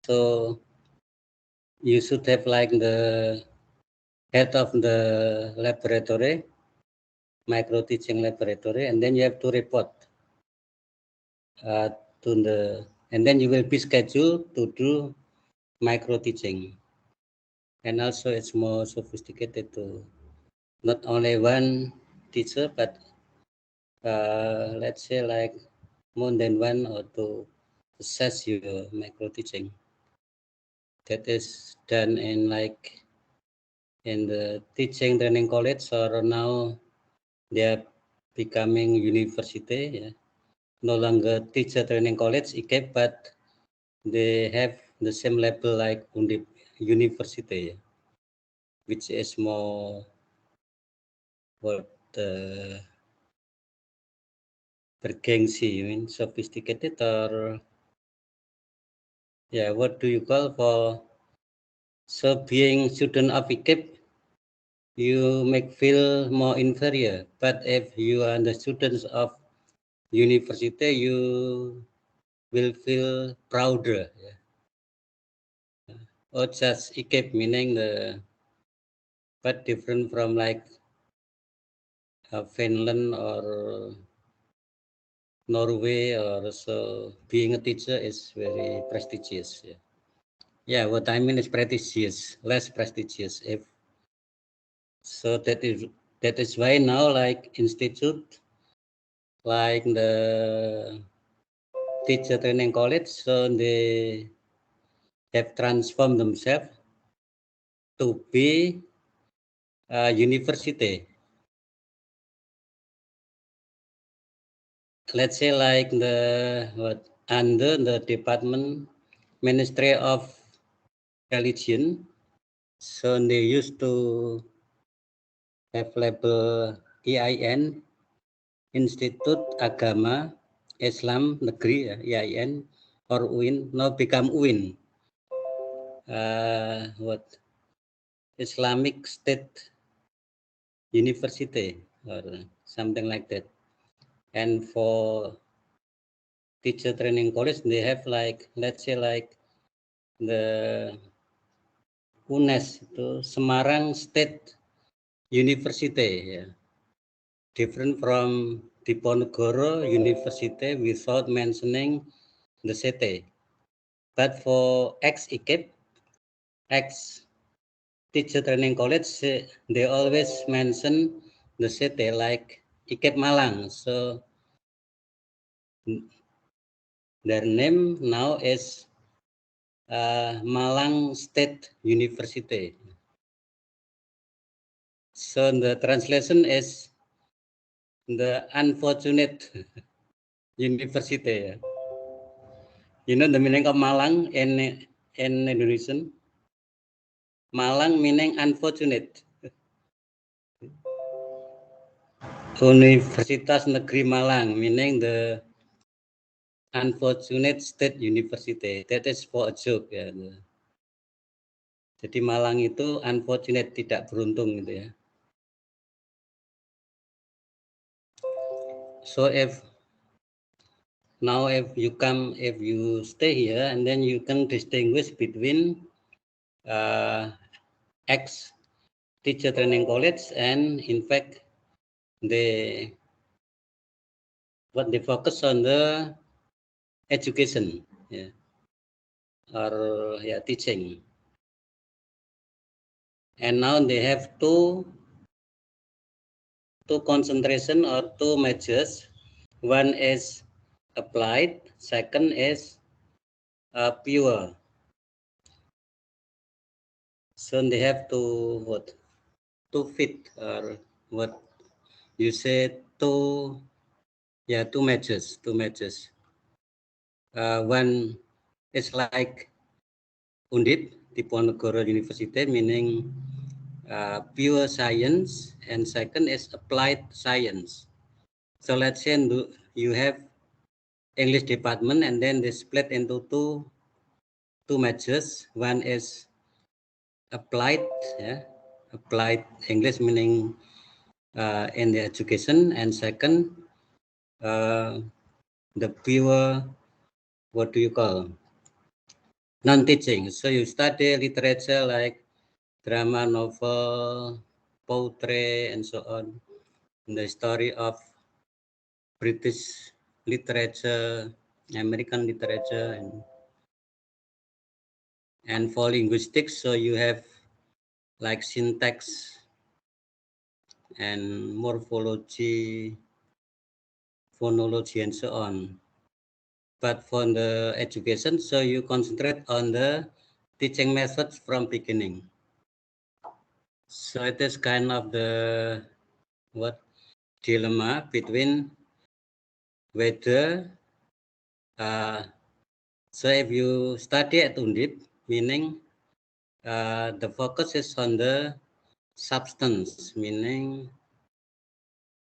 So you should have like the head of the laboratory, micro teaching laboratory, and then you have to report to the, and then you will be scheduled to do micro teaching. And also it's more sophisticated to not only one teacher, but let's say like more than one or to assess your micro teaching. That is done in like in the teaching training college, or now they are becoming university. Yeah. No longer teacher training college, IKEP, but they have the same level like university, yeah, which is more what bergengsi, you mean sophisticated, or yeah, what do you call for? So being student of IKEP, you make feel more inferior. But if you are the students of university, you will feel prouder. Yeah. Or just IKEP, meaning the, but different from like Finland or Norway, or so being a teacher is very prestigious. Yeah. Yeah, what I mean is prestigious, less prestigious. If so, that is why now like institute, like the teacher training college, so they have transformed themselves to be a university. Let's say like the what under the department Ministry of Religion, so they used to have label EIN, Institut Agama Islam Negeri, ya, EIN, or UIN, now become UIN, what Islamic State University or something like that. And for teacher training college, they have like, let's say like the UNES, itu Semarang State University, yeah. Different from Diponegoro University without mentioning the city. But for ex-IKIP, ex-teacher training college, they always mention the city like IKIP Malang. So their name now is Malang State University. So the translation is the unfortunate university. You know the meaning of Malang in Indonesian? Malang meaning unfortunate. Universitas Negeri Malang meaning the unfortunate state university. That is for a joke ya. Jadi Malang itu unfortunate, tidak beruntung gitu ya. So if you stay here, and then you can distinguish between ex teacher training college, and in fact they focus on the education, yeah, or yeah, teaching. And now they have two concentration or two majors. One is applied, second is pure. So they have to fit, or what you say, two majors. One is like Undip, Diponegoro University, meaning pure science, and second is applied science. So let's say you have English department, and then they split into two majors. One is applied, yeah, applied English, meaning in the education, and second the pure, what do you call, non-teaching. So you study literature like drama, novel, poetry, and so on. The story of British literature, American literature, and for linguistics, so you have like syntax and morphology, phonology, and so on. But for the education, so you concentrate on the teaching methods from beginning. So it is kind of the what dilemma between whether so if you study at Undip, meaning the focus is on the substance, meaning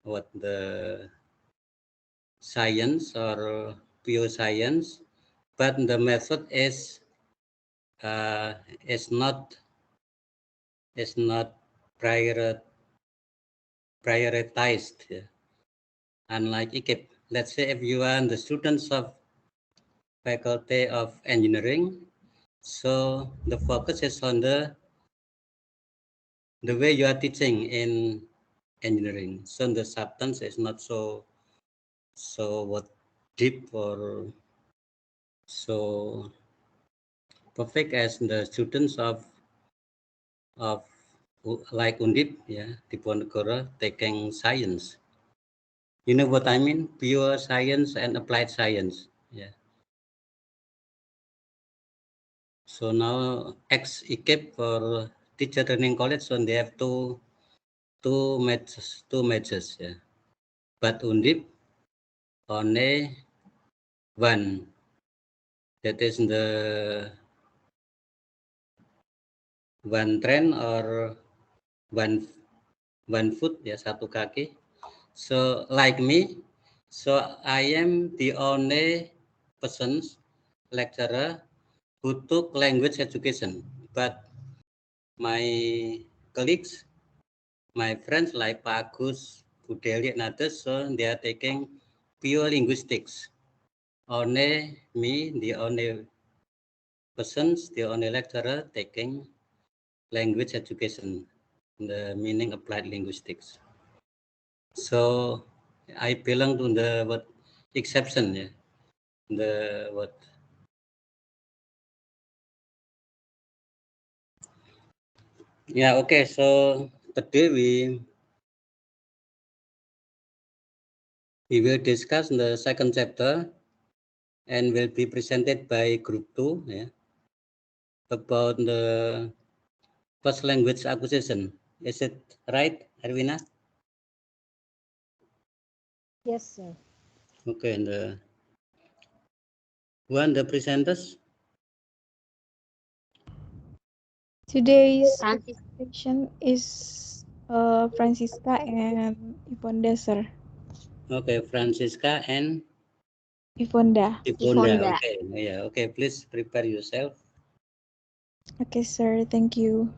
what the science or pure science, but the method uh, is not is not prior, prioritized. Yeah. Unlike IKIP, let's say if you are the students of Faculty of Engineering, so the focus is on the way you are teaching in engineering. So the substance is not so what deep or so perfect as the students of like Undip, yeah, Diponegoro taking science. You know what I mean? Pure science and applied science. Yeah. So now ex-equip for teacher training college, so they have two matches, yeah. But Undip only one. That is the one train or one one foot, ya satu kaki. So like me, so I am the only person lecturer who took language education, but my colleagues, my friends like Pak Agus, Budeli, and others, so they are taking pure linguistics. Only me, the only persons, the only lecturer taking language education, the meaning applied linguistics. So I belong to the what exception, yeah. The what yeah, okay. So today we will discuss the second chapter and will be presented by group 2, yeah, about the first language acquisition. Is it right, Arvina? Yes, sir. Okay, and the presenters? Today's Francis. presentation is Francisca and Iponda, sir. Okay, Francisca and Iponda. Iponda. Ifonda. Okay, yeah, okay. Please prepare yourself. Okay, sir. Thank you.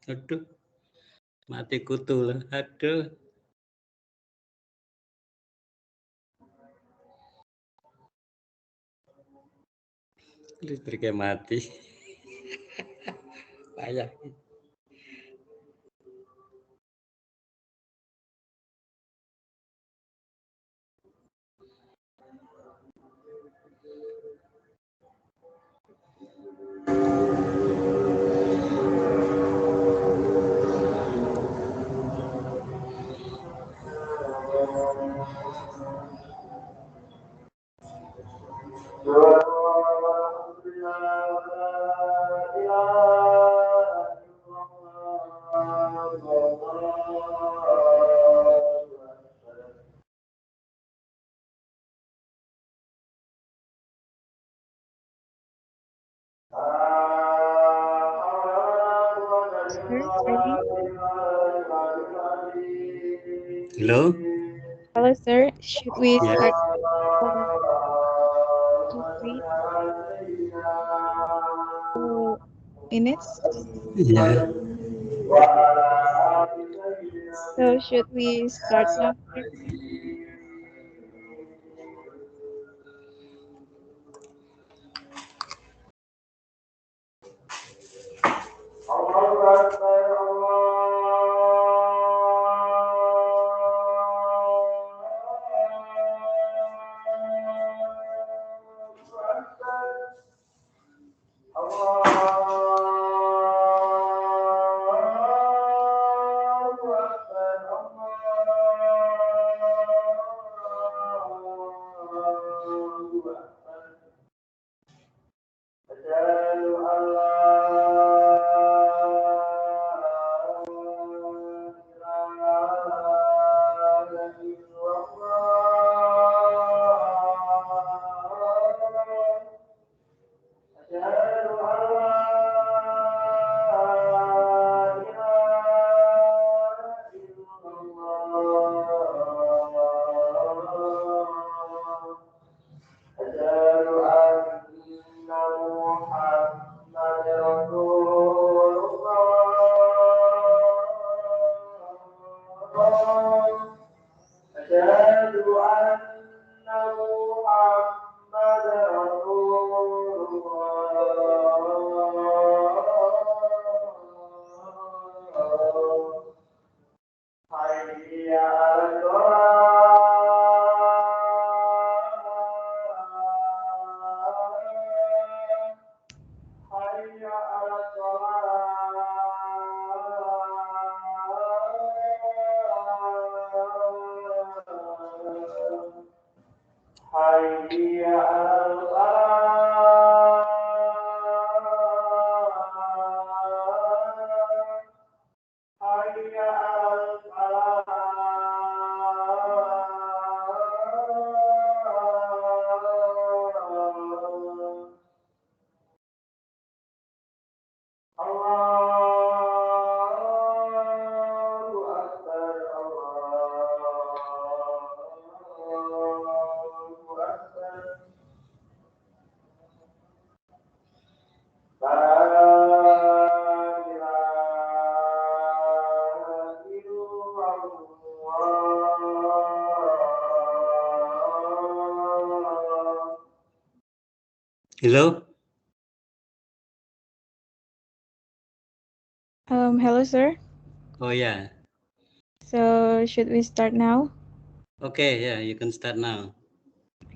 Aduh, mati kutu lah. Aduh. Listriknya mati. Payah. Sir, ready? Hello? Hello, sir. Should we Yeah. start for just wait 2 minutes? Yeah. So should we start now, sir? Hello? Hello, sir. Oh, yeah. So should we start now? Okay, yeah, you can start now.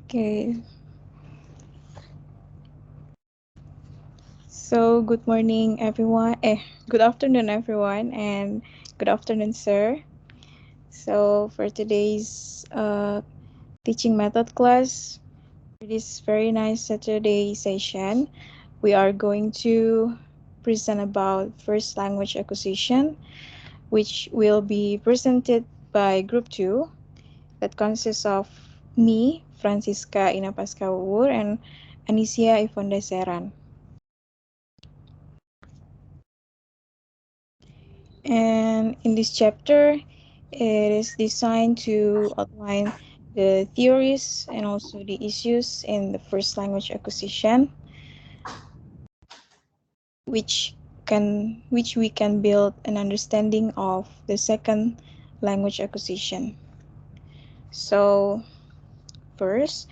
Okay. So good morning, everyone. Good afternoon, everyone, and good afternoon, sir. So for today's teaching method class, for this very nice Saturday session, we are going to present about first language acquisition, which will be presented by Group 2 that consists of me, Francisca Inapaskawur, and Anisia Ifonda Seran. And in this chapter, it is designed to outline the theories and also the issues in the first language acquisition, which we can build an understanding of the second language acquisition. So first,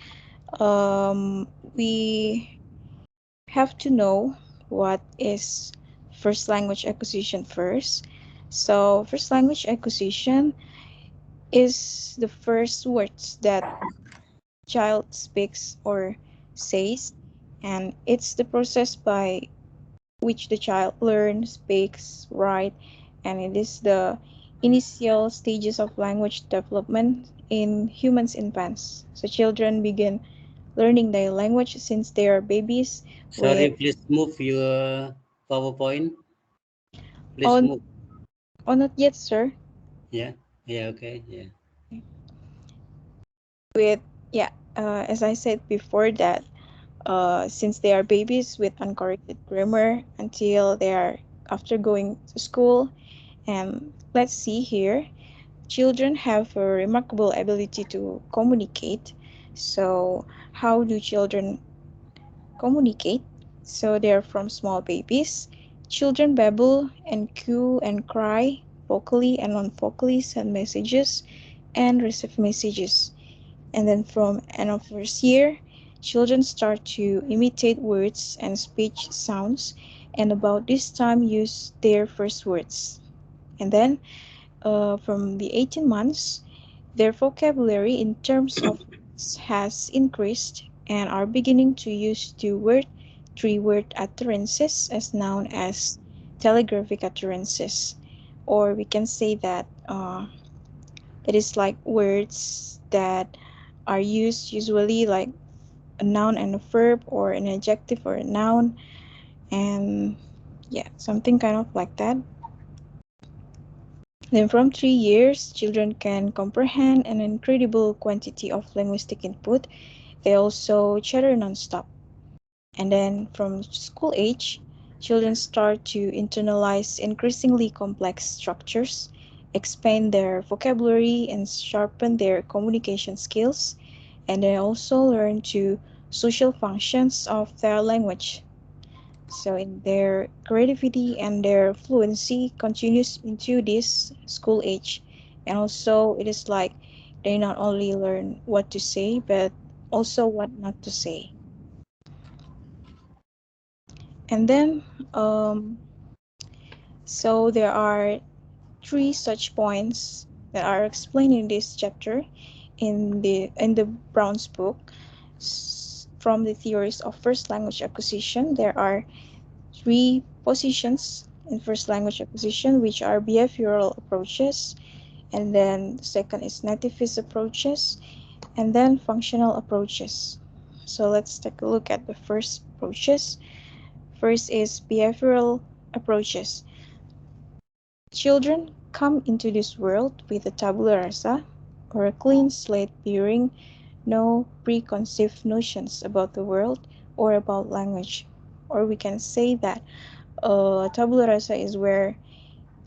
we have to know what is first language acquisition first. So first language acquisition is the first words that child speaks or says, and it's the process by which the child learns, speaks, write, and it is the initial stages of language development in humans infants. So children begin learning their language since they are babies with Sorry, please move your PowerPoint. Please on move. Oh, not yet, sir. Yeah, yeah, okay, yeah. With yeah, as I said before that, since they are babies with uncorrected grammar until they are after going to school, and let's see here, children have a remarkable ability to communicate. So, how do children communicate? So, they are from small babies. Children babble and coo and cry vocally and non-vocally, send messages and receive messages. And then from end of first year, children start to imitate words and speech sounds, and about this time use their first words. And then from the 18 months, their vocabulary in terms of words has increased and are beginning to use two-word, three-word utterances as known as telegraphic utterances. Or we can say that it is like words that are used usually like a noun and a verb, or an adjective or a noun, and yeah, something kind of like that. Then from 3 years, children can comprehend an incredible quantity of linguistic input. They also chatter nonstop. And then from school age, children start to internalize increasingly complex structures, expand their vocabulary, and sharpen their communication skills. And they also learn to social functions of their language. So in their creativity and their fluency continues into this school age. And also it is like they not only learn what to say but also what not to say. And then so there are three such points that are explained in this chapter in the Brown's book. From the theories of first language acquisition, there are three positions in first language acquisition, which are behavioral approaches, and then the second is nativist approaches, and then functional approaches. So let's take a look at the first approaches. First is behavioral approaches. Children come into this world with a tabula rasa, or a clean slate, bearing no preconceived notions about the world or about language. Or we can say that tabula rasa is where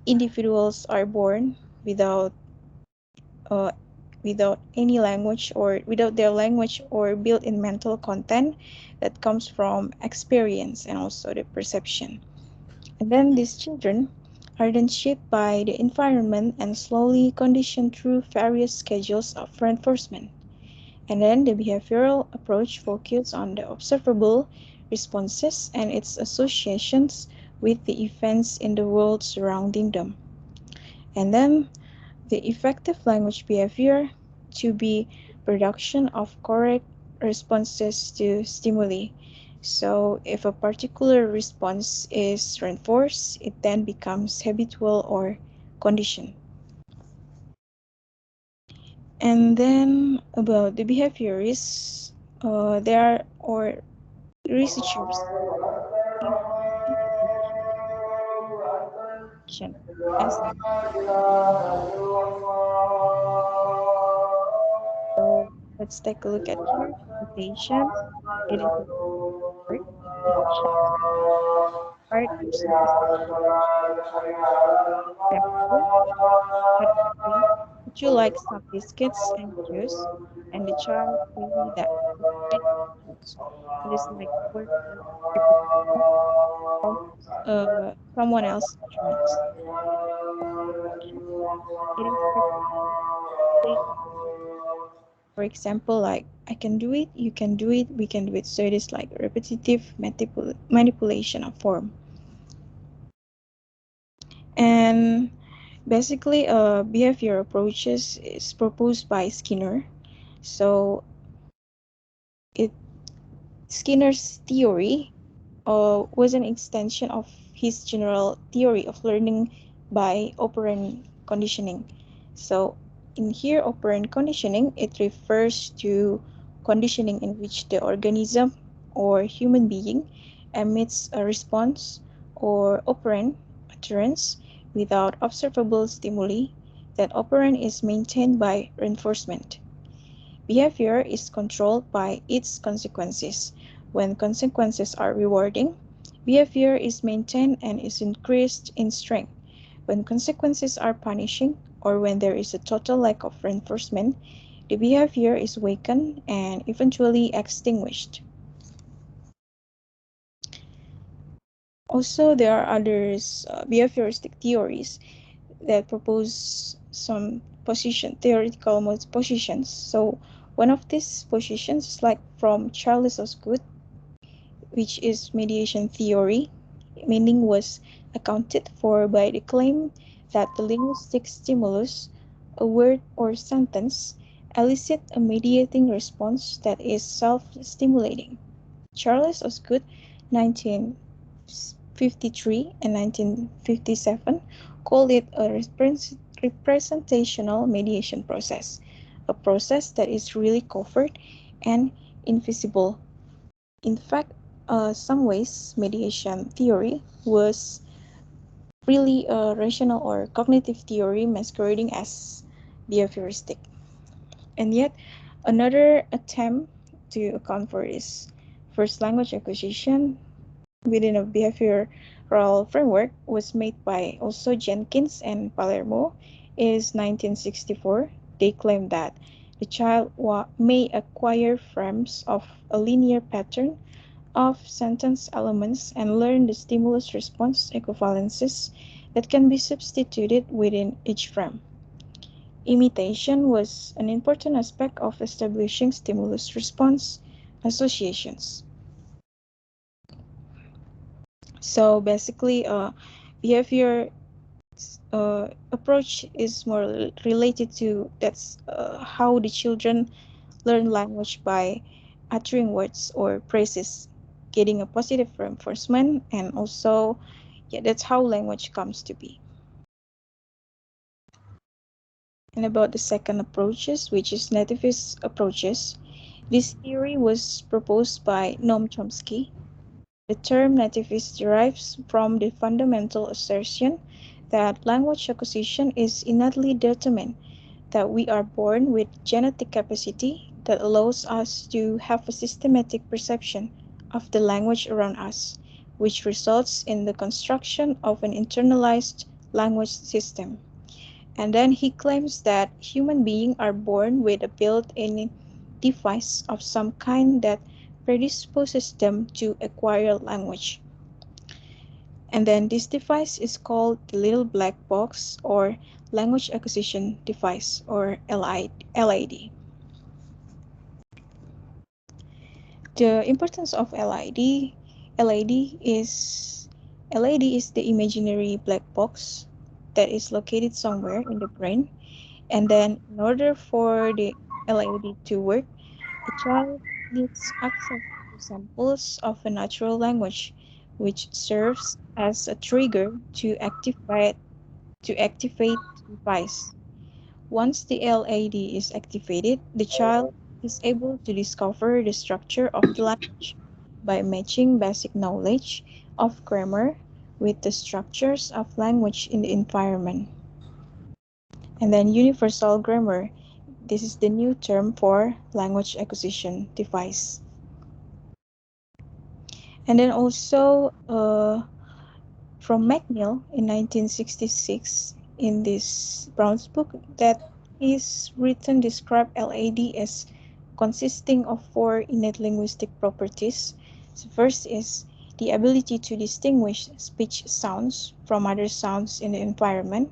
individuals are born without uh, without any language, or without their language or built-in mental content that comes from experience and also the perception. And then these children are then shaped by the environment and slowly conditioned through various schedules of reinforcement. And then the behavioral approach focuses on the observable responses and its associations with the events in the world surrounding them. And then the effective language behavior to be production of correct responses to stimuli. So if a particular response is reinforced, it then becomes habitual or conditioned. And then about the behaviorists, there are or researchers as so let's take a look at here. Imitation. It is a word which part or synthesis example. What we would you like some biscuits and juice? And the child really that biscuit and juice. It is like word repetition of someone else's utterance. It is repetitive. For example, like I can do it, you can do it, we can do it. So it is like repetitive manipulation of form. And basically, behavior approaches is proposed by Skinner. So it Skinner's theory was an extension of his general theory of learning by operant conditioning. So in here, operant conditioning, it refers to conditioning in which the organism or human being emits a response or operant utterance without observable stimuli, that operand is maintained by reinforcement. Behavior is controlled by its consequences. When consequences are rewarding, behavior is maintained and is increased in strength. When consequences are punishing, or when there is a total lack of reinforcement, the behavior is weakened and eventually extinguished. Also, there are other behavioristic theories that propose some theoretical positions. So one of these positions is like from Charles Osgood, which is mediation theory. Meaning was accounted for by the claim that the linguistic stimulus, a word or sentence, elicit a mediating response that is self-stimulating. Charles Osgood, 1953 and 1957, called it a representational mediation process, a process that is really covert and invisible. In fact, some ways mediation theory was really a rational or cognitive theory masquerading as behavioristic. And yet, another attempt to account for this first language acquisition within a behavioral framework was made by also Jenkins and Palermo is 1964. They claim that the child may acquire frames of a linear pattern of sentence elements and learn the stimulus-response equivalences that can be substituted within each frame. Imitation was an important aspect of establishing stimulus-response associations. So basically, behavior approach is more related to that's how the children learn language by uttering words or phrases, getting a positive reinforcement, and also, yeah, that's how language comes to be. And about the second approaches, which is Nativist Approaches, this theory was proposed by Noam Chomsky. The term nativist derives from the fundamental assertion that language acquisition is innately determined, that we are born with genetic capacity that allows us to have a systematic perception of the language around us, which results in the construction of an internalized language system. And then he claims that human beings are born with a built-in device of some kind that predisposes them to acquire language. And then this device is called the little black box or language acquisition device or LID. The importance of LID is LID is the imaginary black box that is located somewhere in the brain, and then in order for the LID to work, a child needs access to samples of a natural language, which serves as a trigger to activate the device. Once the LAD is activated, the child is able to discover the structure of the language by matching basic knowledge of grammar with the structures of language in the environment. And then universal grammar. This is the new term for language acquisition device. And then also from McNeill in 1966 in this Brown's book that is written describe LAD as consisting of four innate linguistic properties. So first is the ability to distinguish speech sounds from other sounds in the environment,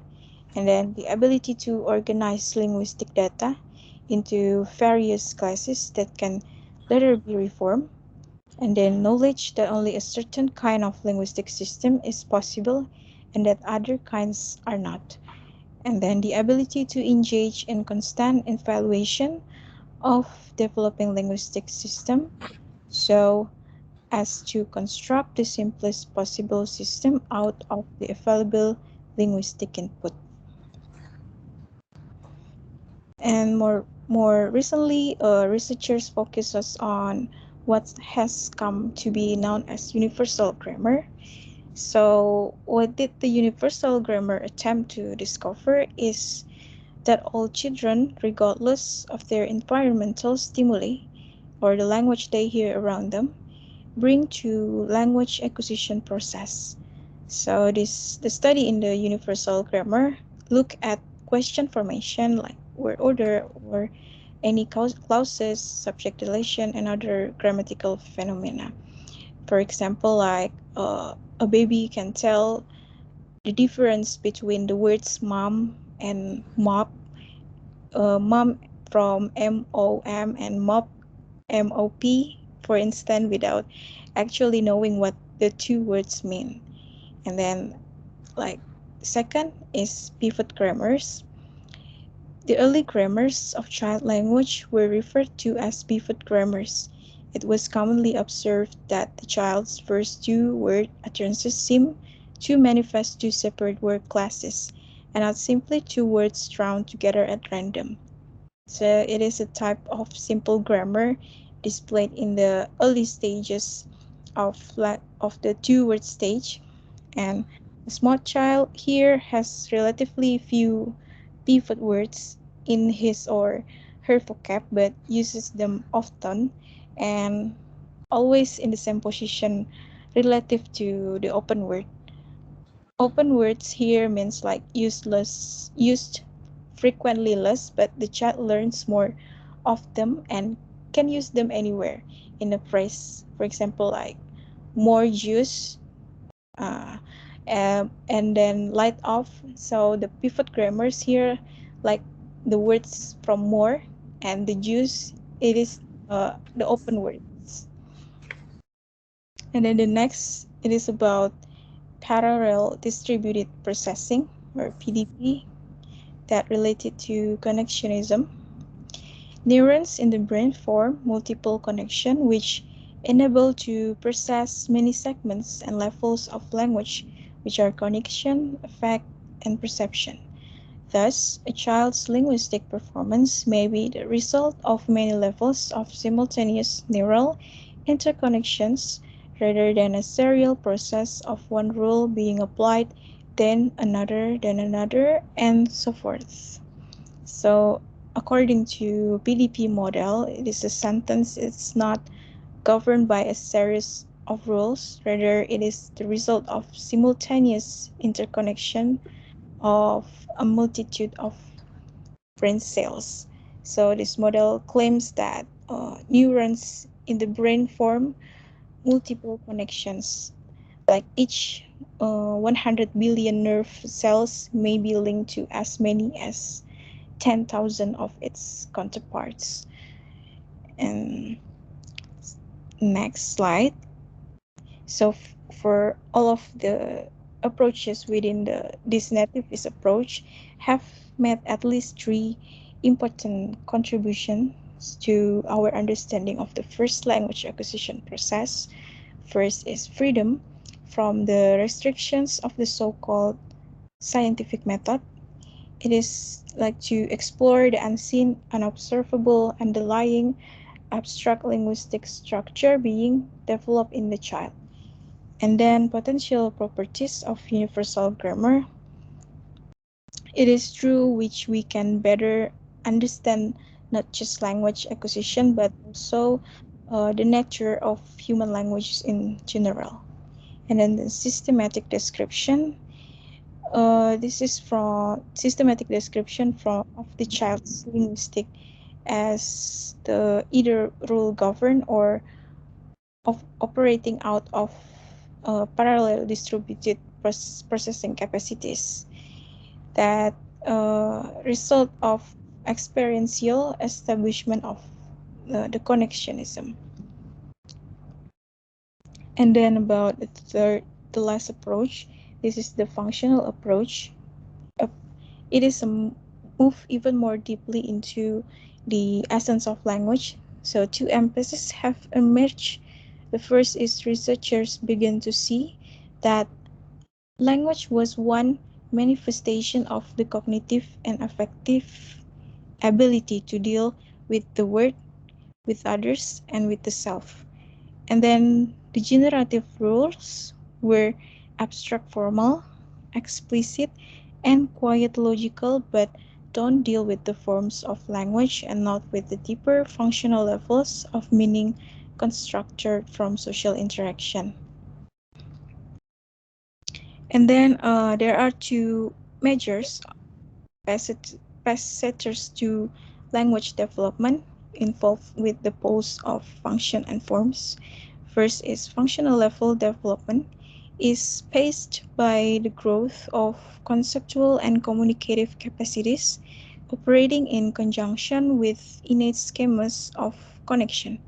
and then the ability to organize linguistic data into various classes that can later be reformed, and then knowledge that only a certain kind of linguistic system is possible and that other kinds are not, and then the ability to engage in constant evaluation of developing linguistic system so as to construct the simplest possible system out of the available linguistic input. And more recently, researchers focuses on what has come to be known as universal grammar. So, what did the universal grammar attempt to discover is that all children, regardless of their environmental stimuli or the language they hear around them, bring to language acquisition process. So this the study in the universal grammar look at question formation like word order or any clauses, subject relation, and other grammatical phenomena. For example, like a baby can tell the difference between the words mom and mop, mom from mom and mop, for instance, without actually knowing what the two words mean. And then, like, second is pivot grammars. The early grammars of child language were referred to as pivot grammars. It was commonly observed that the child's first two word utterances seem to manifest two separate word classes and not simply two words thrown together at random. So it is a type of simple grammar displayed in the early stages of the two word stage, and a smart child here has relatively few pivot words in his or her vocab but uses them often and always in the same position relative to the open word. Open words here means like used frequently less, but the child learns more of them and can use them anywhere in a phrase. For example, like more juice, uh, and then light off. So the pivot grammars here, like the words from more and the juice, it is the open words. And then the next, it is about parallel distributed processing or PDP that related to connectionism. Neurons in the brain form multiple connections which enable to process many segments and levels of language, which are cognition, affect, and perception. Thus, a child's linguistic performance may be the result of many levels of simultaneous neural interconnections rather than a serial process of one rule being applied, then another, and so forth. So, according to PDP model, it is a sentence. It's not governed by a series of rules. Rather, it is the result of simultaneous interconnection of a multitude of brain cells. So, this model claims that neurons in the brain form multiple connections. Like each 100 billion nerve cells may be linked to as many as 10,000 of its counterparts. And next slide. So for all of the approaches within this nativist approach have made at least three important contributions to our understanding of the first language acquisition process. First is freedom from the restrictions of the so-called scientific method. It is like to explore the unseen, unobservable, underlying abstract linguistic structure being developed in the child. And then potential properties of universal grammar. It is through which we can better understand not just language acquisition but also the nature of human languages in general. And then the systematic description. This is from systematic description from of the child's linguistic as the either rule govern or of operating out of parallel distributed processing capacities that result of experiential establishment of the connectionism. And then about the last approach, this is the functional approach. Uh, It is a move even more deeply into the essence of language. So two emphases have emerged. The first is researchers begin to see that language was one manifestation of the cognitive and affective ability to deal with the world, with others, and with the self. And then the generative rules were abstract formal, explicit, and quiet logical, but don't deal with the forms of language and not with the deeper functional levels of meaning constructed from social interaction. And then there are two measures passages to language development involved with the pose of function and forms. First is functional level development is paced by the growth of conceptual and communicative capacities operating in conjunction with innate schemas of connection,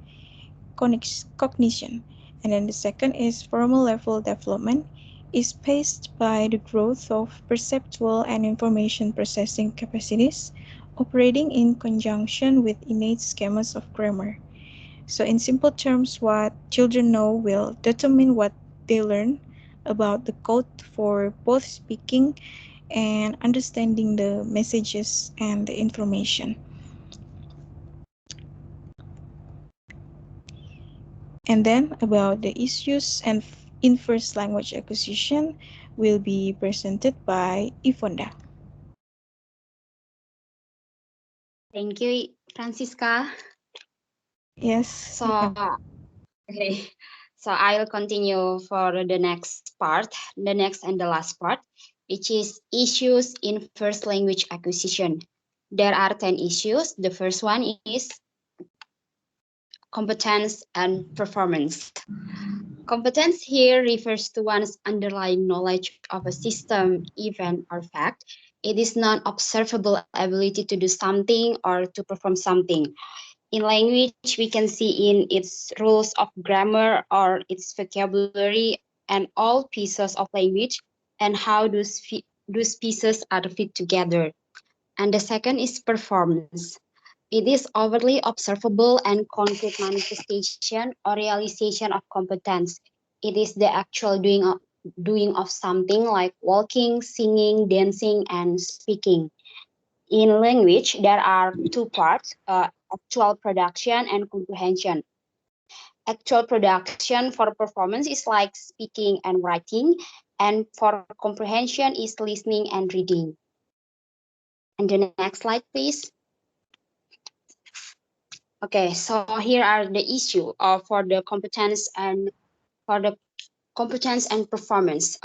cognition. And then the second is formal level development is paced by the growth of perceptual and information processing capacities operating in conjunction with innate schemas of grammar. So, in simple terms, what children know will determine what they learn about the code for both speaking and understanding the messages and the information. And then about the issues and in first language acquisition will be presented by Ivonda. Thank you, Francisca. Yes, So, welcome. okay. So I'll continue for the next part, the next and the last part, which is issues in first language acquisition. There are 10 issues. The first one is competence and performance. Competence here refers to one's underlying knowledge of a system, event, or fact. It is non-observable ability to do something or to perform something. In language, we can see in its rules of grammar or its vocabulary and all pieces of language and how those pieces are fit together. And the second is performance. It is overly observable and concrete manifestation or realization of competence. It is the actual doing of something like walking, singing, dancing, and speaking. In language, there are two parts, actual production and comprehension. Actual production for performance is like speaking and writing, and for comprehension is listening and reading. And the next slide, please. Okay, so here are the issue for the competence and performance.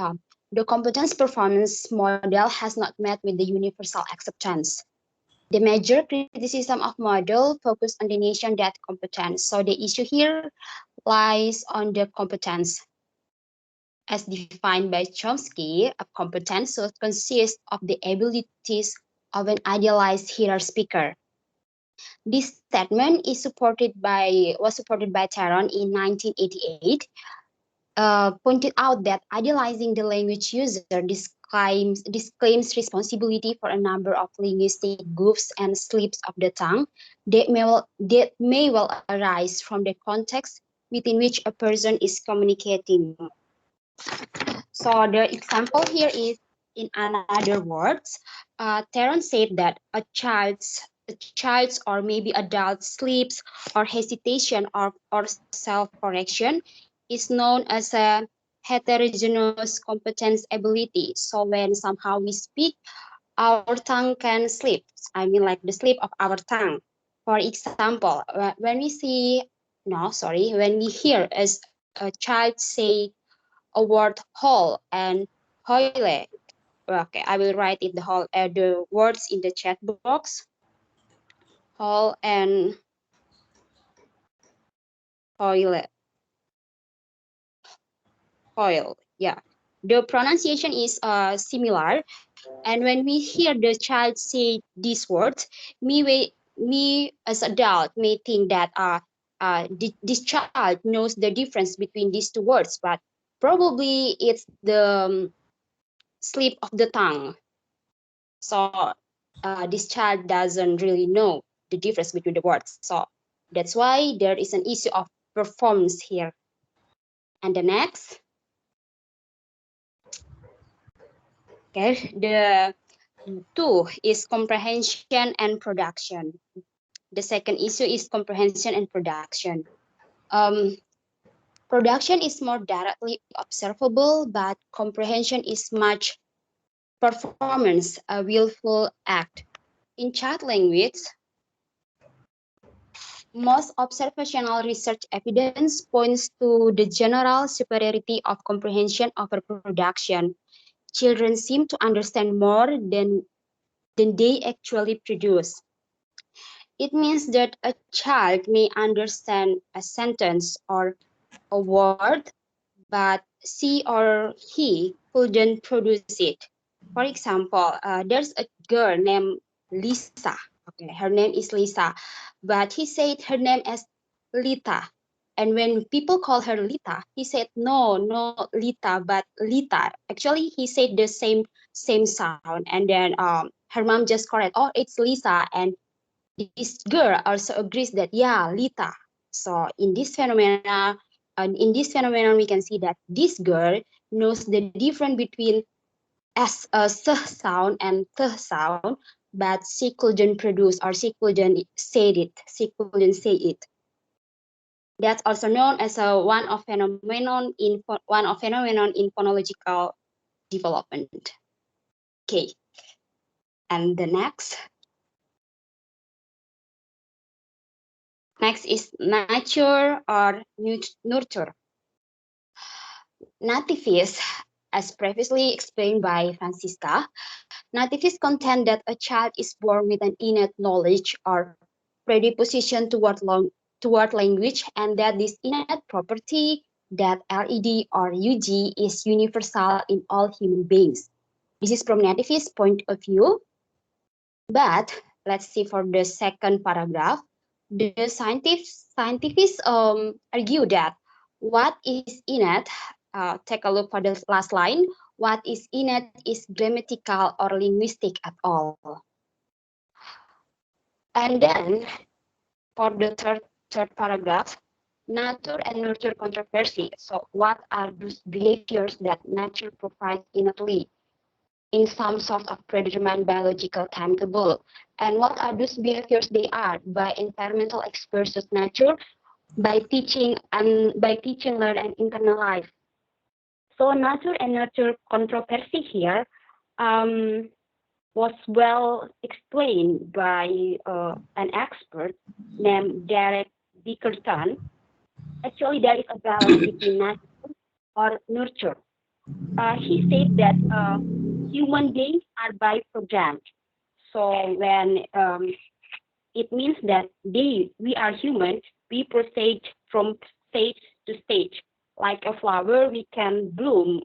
The competence performance model has not met with the universal acceptance. The major criticism of model focus on the nation that competence. So the issue here lies on the competence. As defined by Chomsky, a competence should consist of the abilities of an idealized hearer speaker. This statement was supported by Taron in 1988. Pointed out that idealizing the language user disclaims responsibility for a number of linguistic goofs and slips of the tongue that may well arise from the context within which a person is communicating. So the example here is, in another words, Theron said that a child's or maybe adult slips or hesitation or self-correction is known as a heterogeneous competence ability. So when somehow we speak, our tongue can slip. I mean, like the slip of our tongue. For example, when we hear as a child say a word whole and toilet. Okay, I will write it the words in the chat box. Whole and toilet. Toil. Yeah. The pronunciation is similar, and when we hear the child say these words, me as adult may think that this child knows the difference between these two words, but probably it's the slip of the tongue. So this child doesn't really know the difference between the words. So that's why there is an issue of performance here. And the next, okay, the two is comprehension and production. The second issue is comprehension and production. Um, Production is more directly observable, but comprehension is much performance, a willful act. In child language, most observational research evidence points to the general superiority of comprehension over production. Children seem to understand more than they actually produce. It means that a child may understand a sentence or a word, but she or he couldn't produce it. For example, there's a girl named Lisa. Okay, her name is Lisa, but he said her name as Lita. And when people call her Lita, he said no, no Lita, but Lita. Actually, he said the same sound, and then her mom just correct, oh, it's Lisa, and this girl also agrees that yeah, Lita. So in this phenomenon, we can see that this girl knows the difference between s sound and th sound, but she couldn't produce or she couldn't say it. She couldn't say it. That's also known as one of phenomenon in phonological development. Okay, and the next is nature or nurture. Nativists, as previously explained by Francisca, nativists contend that a child is born with an innate knowledge or predisposition toward language, and that this innate property, that LED or UG, is universal in all human beings. This is from nativist point of view, but let's see for the second paragraph. The scientists argue that what is innate, take a look for the last line, what is innate is grammatical or linguistic at all. And then for the third paragraph, nature and nurture controversy. So what are those behaviors that nature provides innately in some sort of predetermined biological timetable? And what are those behaviors they are by environmental experiences nature, by teaching, learn, and internalize. So nature and nurture controversy here was well explained by an expert named Derek Bickerton. Actually, there is a balance between nature or nurture. He said that human beings are by programmed. So when it means that we are human, we proceed from stage to stage. Like a flower, we can bloom.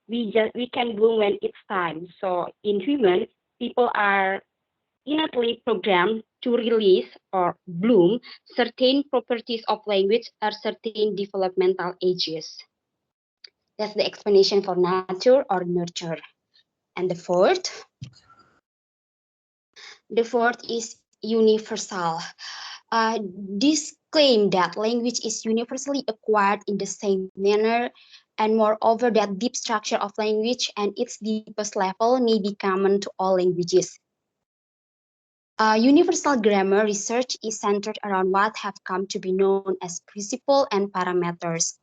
We can bloom when it's time. So in human, people are innately programmed to release or bloom certain properties of language at certain developmental ages. That's the explanation for nature or nurture. And the fourth is universal. This claim that language is universally acquired in the same manner, and moreover that deep structure of language and its deepest level may be common to all languages. Universal grammar research is centered around what have come to be known as principles and parameters.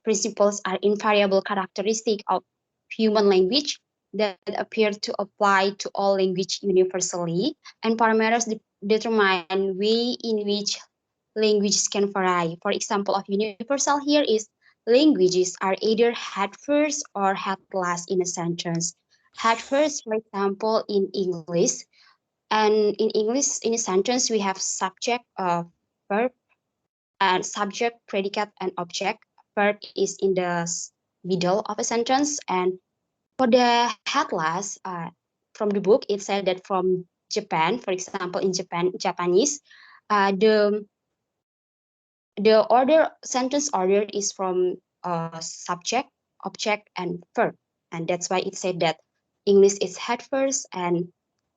Principles are invariable characteristics of human language that appear to apply to all language universally, and parameters determine way in which languages can vary. For example, of universal here is languages are either head first or head last in a sentence. Head first, for example, in English, and in English, in a sentence, we have subject, verb, and subject, predicate, and object. Verb is in the middle of a sentence, and for the head last, from the book, it said that from Japan, for example, in Japanese, the sentence order is from subject, object, and verb, and that's why it said that English is head first and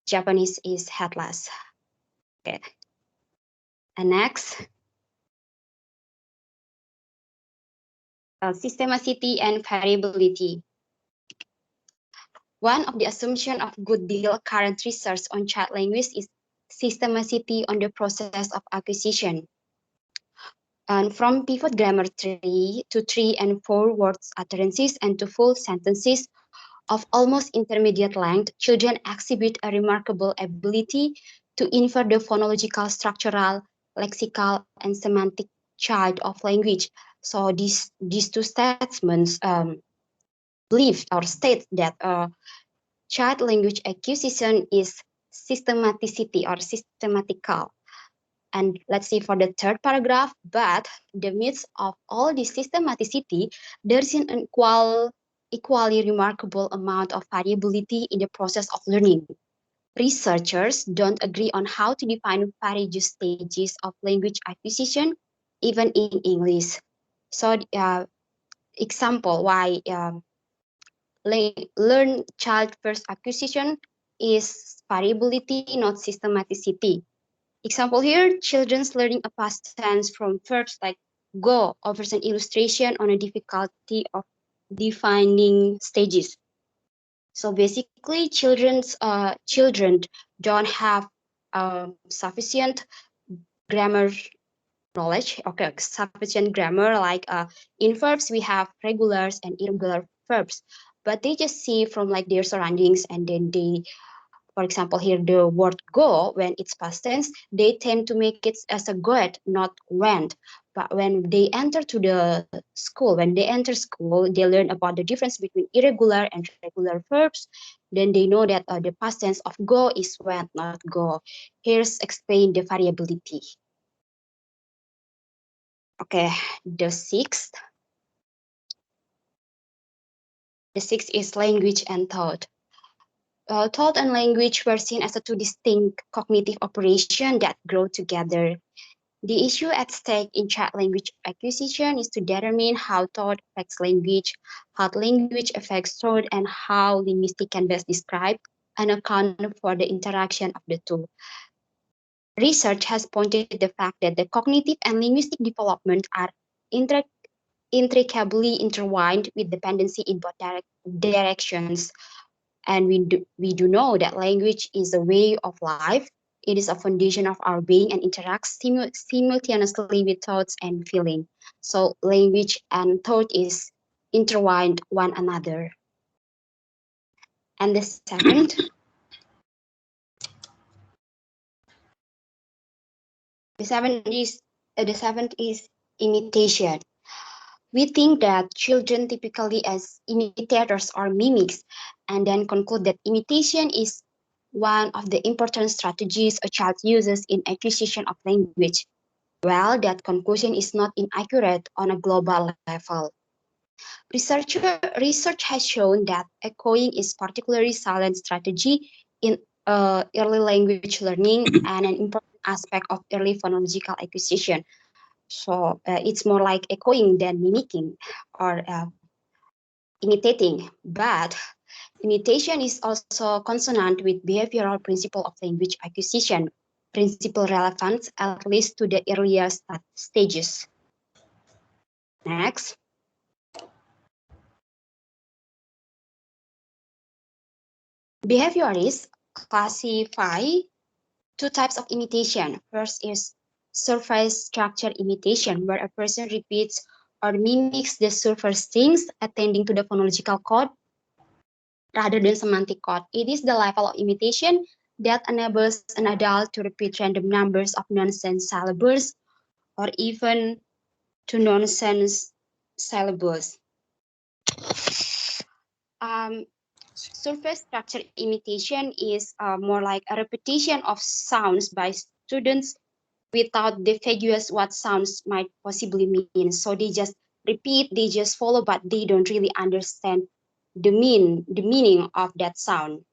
Japanese is head last. Okay. And next, systemicity and variability. One of the assumptions of good deal current research on child language is systemicity on the process of acquisition. And from pivot grammar tree to 3 and 4 words utterances and to full sentences of almost intermediate length, children exhibit a remarkable ability to infer the phonological, structural, lexical, and semantic child of language. So these two statements believe or state that child language acquisition is systematicity or systematical. And let's see for the third paragraph, but the midst of all this systematicity, there is an equally remarkable amount of variability in the process of learning. Researchers don't agree on how to define various stages of language acquisition, even in English. So, example why learn child first acquisition is variability, not systematicity. Example here, children's learning a past tense from verbs like go offers an illustration on a difficulty of defining stages. So basically, children don't have sufficient grammar knowledge. Okay, sufficient grammar like in verbs we have regulars and irregular verbs, but they just see from like their surroundings and then they, for example, here the word go, when it's past tense, they tend to make it as a goed, not went. But when they enter to the school, when they enter school, they learn about the difference between irregular and regular verbs. Then they know that the past tense of go is went, not go. Here's explain the variability. Okay, the sixth. The sixth is language and thought. Thought and language were seen as a two distinct cognitive operations that grow together. The issue at stake in child language acquisition is to determine how thought affects language, how language affects thought, and how linguistic can best describe and account for the interaction of the two. Research has pointed to the fact that the cognitive and linguistic development are intricately intertwined with dependency in both directions. And we do know that language is a way of life. It is a foundation of our being and interacts simultaneously with thoughts and feeling. So language and thought is intertwined one another. And the seventh is imitation. We think that children typically as imitators or mimics, and then conclude that imitation is one of the important strategies a child uses in acquisition of language. Well, that conclusion is not inaccurate on a global level. Research has shown that echoing is particularly silent strategy in early language learning and an important aspect of early phonological acquisition. So it's more like echoing than mimicking or imitating. But imitation is also consonant with behavioral principle of language acquisition, principle relevance at least to the earliest stages. Next. Behaviorists classify two types of imitation. First is surface structure imitation, where a person repeats or mimics the surface things attending to the phonological code rather than semantic code. It is the level of imitation that enables an adult to repeat random numbers of nonsense syllables or even to nonsense syllables. Um, Surface structure imitation is more like a repetition of sounds by students without the figures what sounds might possibly mean. So they just repeat, they just follow, but they don't really understand the meaning of that sound.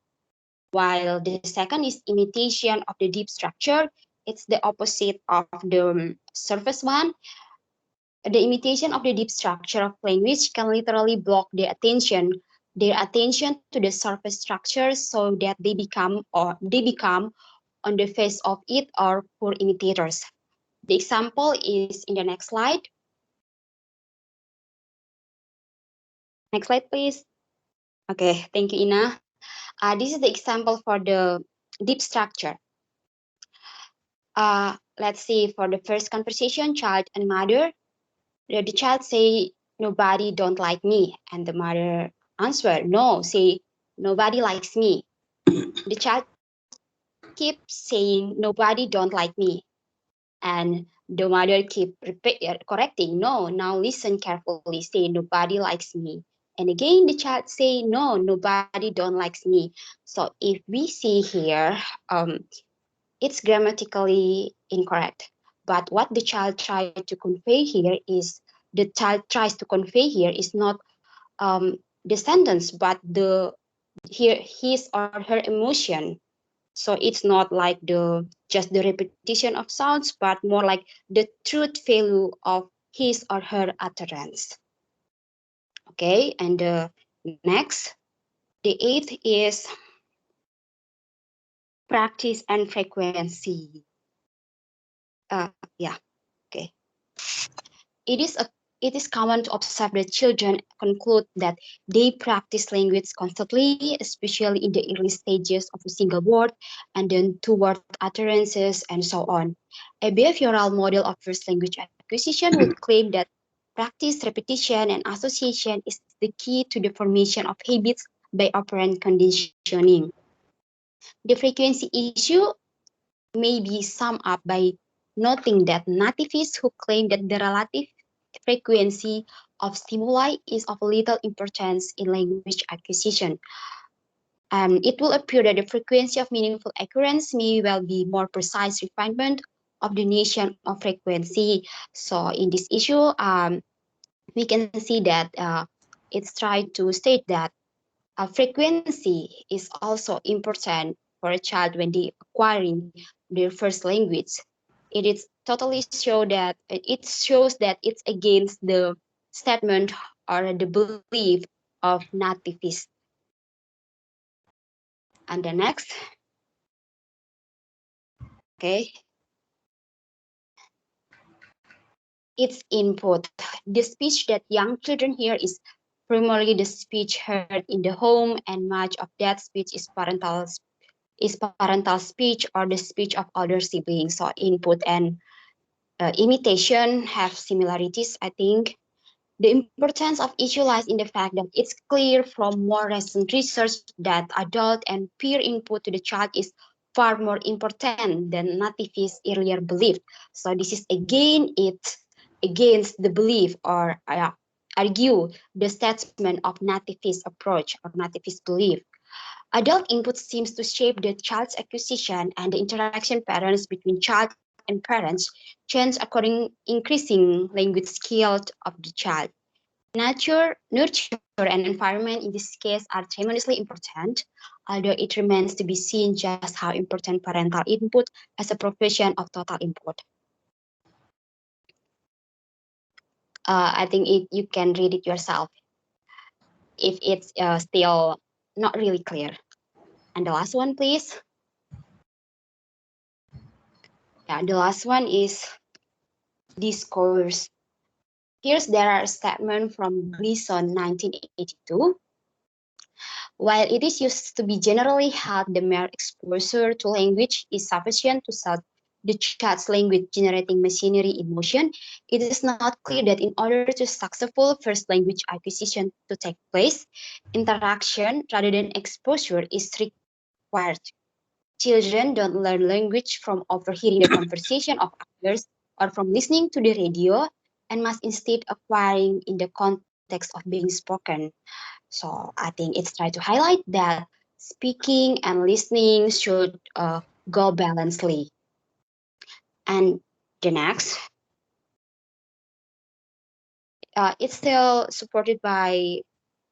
While the second is imitation of the deep structure, it's the opposite of the surface one. The imitation of the deep structure of language can literally block their attention to the surface structure so that they become on the face of it or poor imitators. The example is in the next slide. Next slide, please. Okay, thank you, Ina. This is the example for the deep structure. Let's see, for the first conversation, child and mother, the child say, nobody don't like me. And the mother answer, no, say, nobody likes me. The child keeps saying, nobody don't like me. And the mother keep correcting, no, now listen carefully, say, nobody likes me. And again, the child say, no, nobody don't likes me. So if we see here, it's grammatically incorrect. But what the child tried to convey here is, the child tries to convey here is not the sentence, but the here his or her emotion. So it's not like the just the repetition of sounds, but more like the truth value of his or her utterance. Okay, and next, the eighth is practice and frequency. Yeah, okay. It is a it is common to observe that children conclude that they practice language constantly, especially in the early stages of a single word, and then toward utterances and so on. A behavioral model of first language acquisition would claim that practice, repetition, and association is the key to the formation of habits by operant conditioning. The frequency issue may be summed up by noting that nativists who claim that the relative frequency of stimuli is of little importance in language acquisition. It will appear that the frequency of meaningful occurrence may well be more precise refinement of the notion of frequency. So in this issue, we can see that it's tried to state that frequency is also important for a child when they acquiring their first language. It is totally show that it shows that it's against the statement or the belief of nativists. And the next, okay, it's input. The speech that young children hear is primarily the speech heard in the home, and much of that speech is parental speech or the speech of other siblings. So input and imitation have similarities, I think. The importance of issue lies in the fact that it's clear from more recent research that adult and peer input to the child is far more important than nativists earlier believed. So this is again it against the belief or argue the statement of nativist approach or nativist belief. Adult input seems to shape the child's acquisition, and the interaction patterns between child and parents change according increasing language skills of the child. Nurture, and environment in this case are tremendously important, although it remains to be seen just how important parental input as a proportion of total input. I think you can read it yourself if it's still not really clear. And the last one, please. Yeah, the last one is discourse. Here's there are a statement from Gleason 1982. While it is used to be generally held the mere exposure to language is sufficient to set the child's language generating machinery in motion, it is not clear that in order to successful first language acquisition to take place, interaction rather than exposure is required. Children don't learn language from overhearing the conversation of others or from listening to the radio, and must instead acquiring in the context of being spoken. So I think it's trying to highlight that speaking and listening should go balancedly. And the next, it's still supported by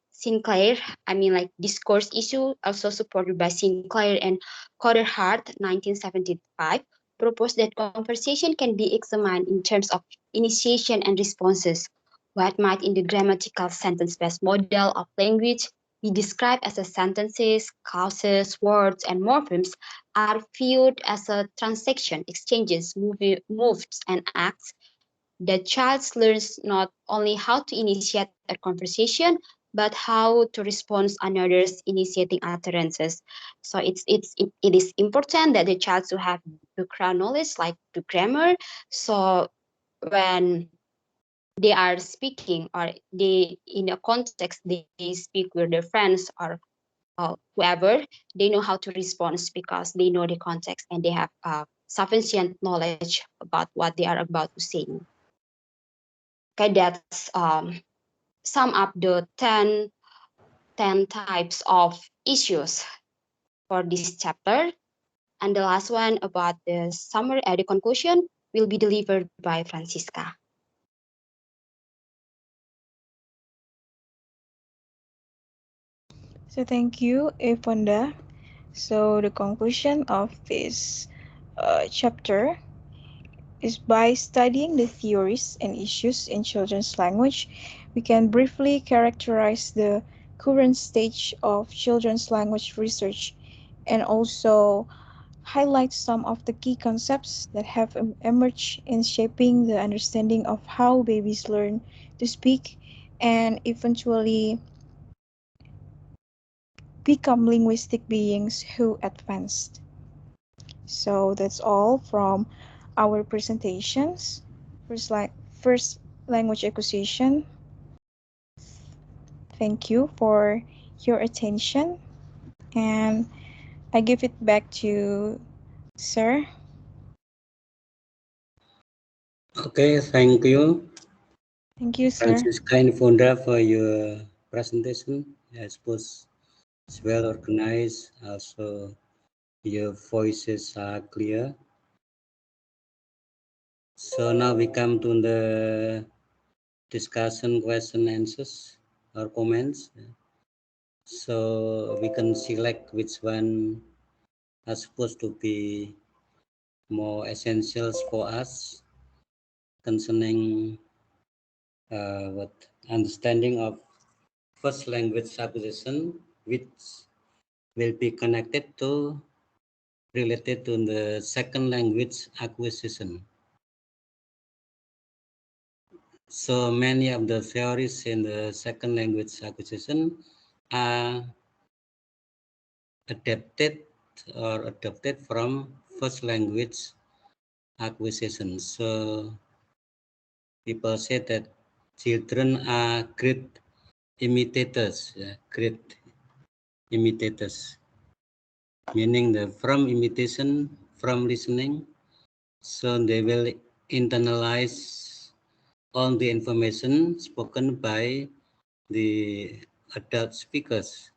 Sinclair. I mean, like discourse issue, also supported by Sinclair and Coderhart, 1975, proposed that conversation can be examined in terms of initiation and responses. What might in the grammatical sentence-based model of language be described as a sentences, clauses, words, and morphemes are viewed as a transaction, exchanges, moves, and acts. The child learns not only how to initiate a conversation, but how to respond to another's initiating utterances. So it is important that the child to have background knowledge, like the grammar. So when they are speaking, or they in a context they speak with their friends or whoever, they know how to respond because they know the context and they have sufficient knowledge about what they are about to say. Okay, that's sum up the 10 types of issues for this chapter. And the last one about the summary, the conclusion, will be delivered by Francisca. So thank you, Eponda. So the conclusion of this chapter is by studying the theories and issues in children's language, we can briefly characterize the current stage of children's language research and also highlight some of the key concepts that have emerged in shaping the understanding of how babies learn to speak and eventually become linguistic beings who advance. So that's all from our presentations. First language acquisition. Thank you for your attention, and I give it back to Sir. Okay, thank you, Thank you, sir. Francisca and Fonda, for your presentation. I suppose it's well organized. Also, your voices are clear. So now we come to the discussion, question, answers, or comments. So we can select which one are supposed to be more essentials for us concerning what understanding of first language acquisition, which will be connected to related to the second language acquisition. So many of the theories in the second language acquisition are adapted from first language acquisition. So people say that children are great imitators, great imitators, meaning the from imitation, from listening, so they will internalize all the information spoken by the adult speakers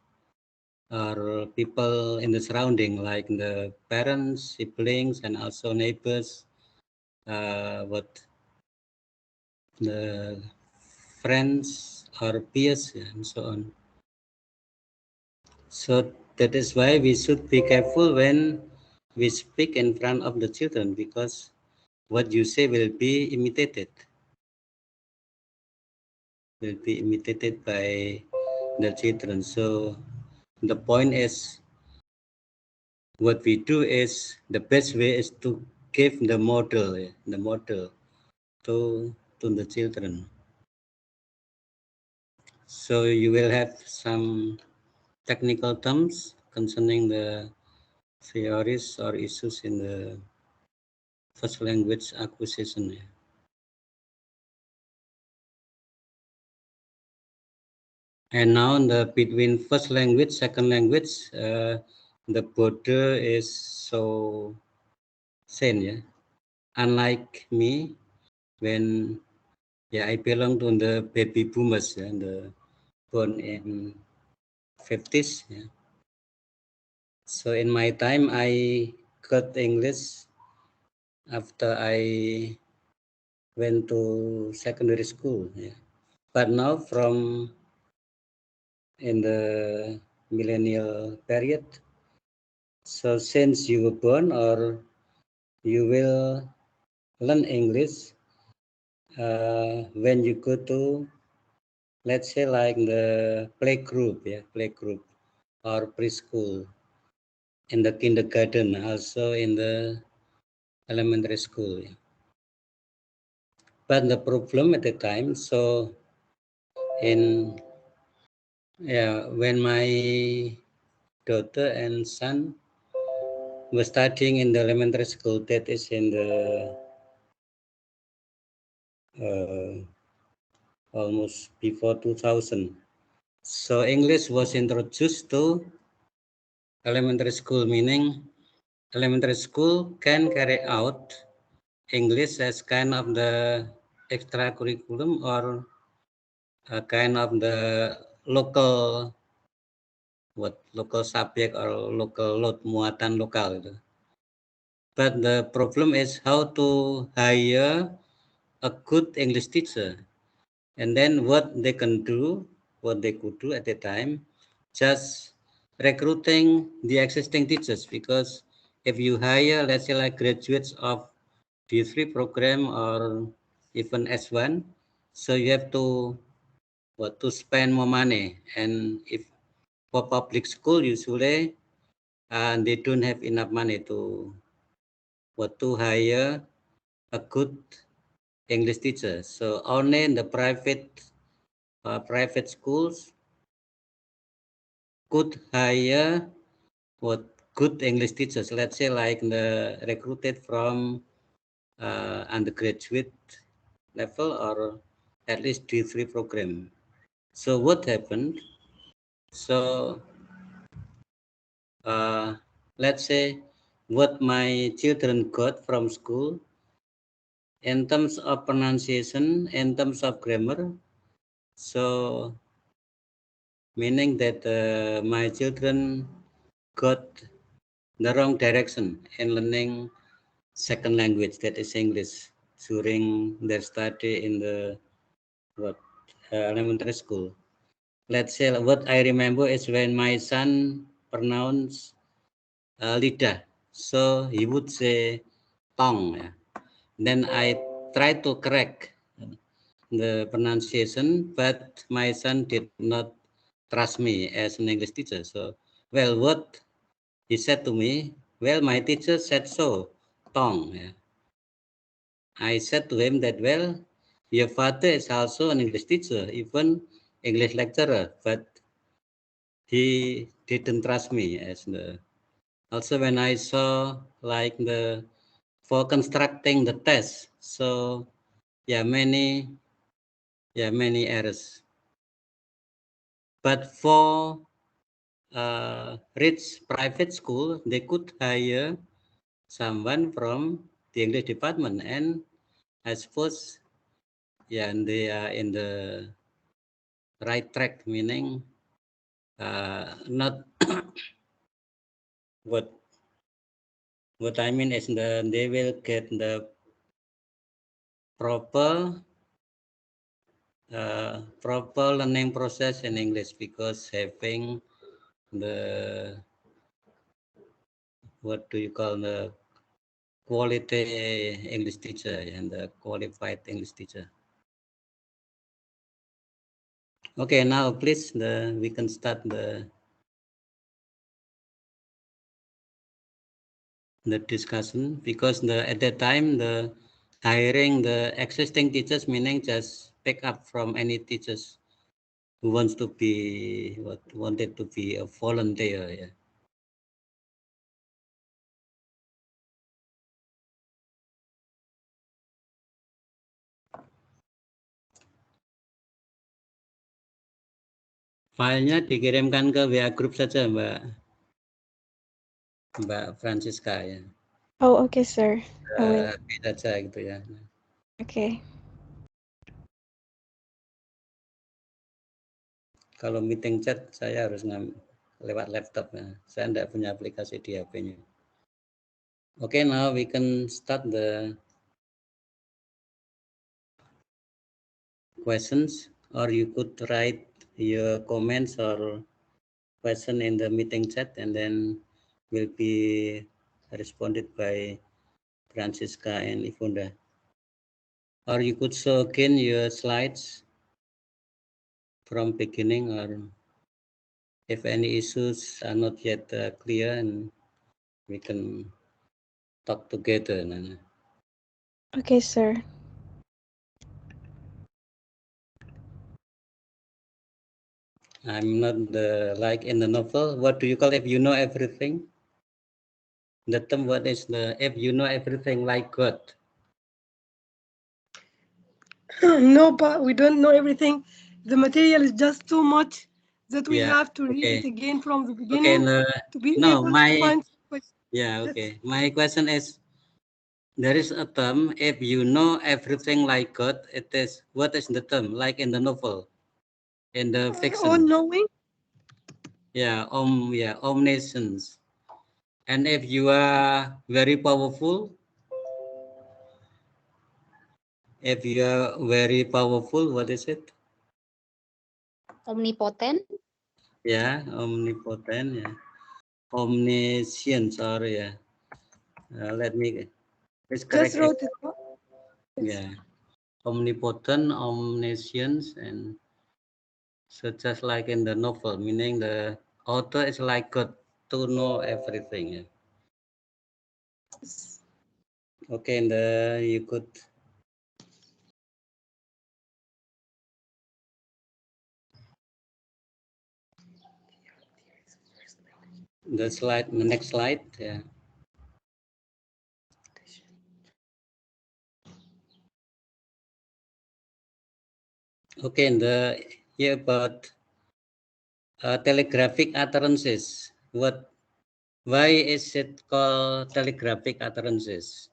or people in the surrounding, like the parents, siblings, and also neighbors, what the friends or peers, and so on. So that is why we should be careful when we speak in front of the children, because what you say will be imitated by the children. So the point is, what we do is the best way is to give the model to the children. So you will have some technical terms concerning the theories or issues in the first language acquisition. And now the between first language, second language, the border is so thin. Yeah. Unlike me, when I belong to the baby boomers, the born in 50s. Yeah. So in my time, I got English after I went to secondary school. Yeah. But now from in the millennial period, so since you were born or you will learn English when you go to, let's say, like the play group or preschool, in the kindergarten, also in the elementary school. Yeah. But the problem at the time, so in when my daughter and son was studying in the elementary school, that is in the almost before 2000. So English was introduced to elementary school, meaning elementary school can carry out English as kind of the extra curriculum or a kind of the local local subject or local load muatan lokal gitu. But the problem is how to hire a good English teacher, and then what they can do, what they could do at the time, just recruiting the existing teachers. Because if you hire, let's say, like graduates of D3 program or even S1, so you have to to spend more money. And if for public school, usually they don't have enough money to to hire a good English teacher. So only in the private schools could hire what good English teachers. Let's say like the recruited from undergraduate level or at least D3 program. So what happened? So uh, let's say what my children got from school in terms of pronunciation, in terms of grammar. So meaning that my children got the wrong direction in learning second language, that is English, during their study in the what, elementary school. Let's say what I remember is when my son pronounced lidah, so he would say tong. Yeah. Then I try to correct the pronunciation, but my son did not trust me as an English teacher. So, well, what he said to me, well, my teacher said so, tong. Yeah. I said to him that, well, your father is also an English teacher, even English lecturer, but he didn't trust me as the. Also, when I saw like the for constructing the test, so yeah, many errors. But for rich private school, they could hire someone from the English department, and I suppose yeah, and they are in the right track, meaning not what I mean is they will get the proper proper learning process in English, because having the what do you call the quality English teacher and the qualified English teacher. Okay, now please we can start the discussion, because at that time the hiring the existing teachers, meaning just pick up from any teachers who wants to be wanted to be a volunteer. Yeah. Filenya dikirimkan ke WA group saja, Mbak Francisca ya. Oh, okay, sir. I will. HP saja gitu ya. Okay. Kalau meeting chat saya harus lewat laptop ya. Saya tidak punya aplikasi di HP-nya. Okay, now we can start the questions, or you could write your comments or question in the meeting chat, and then will be responded by Francisca and Ifunda. Or you could show again your slides from beginning, or if any issues are not yet clear, and we can talk together. Okay, sir. I'm not like in the novel. What do you call if you know everything? The term what is the if you know everything like God? No, but we don't know everything. The material is just too much that we Yeah. have to read Okay. it again from the Okay. beginning to be No, able to my find questions. yeah. That's Okay. My question is there is a term if you know everything like God. It is what is the term like in the novel in the all fiction? knowing. Yeah, omniscience. And if you are very powerful, if you are very powerful, what is it? Omnipotent. Yeah, omnipotent. Yeah, omniscience. Or yeah, let me. Let's Just correct it. wrote it. Yes. Yeah, omnipotent, omniscience, and so just like in the novel, meaning the author is like God to know everything. Yeah. Okay, and you could the slide, the next slide. Yeah. Okay, and the yeah about telegraphic utterances. What? Why is it called telegraphic utterances?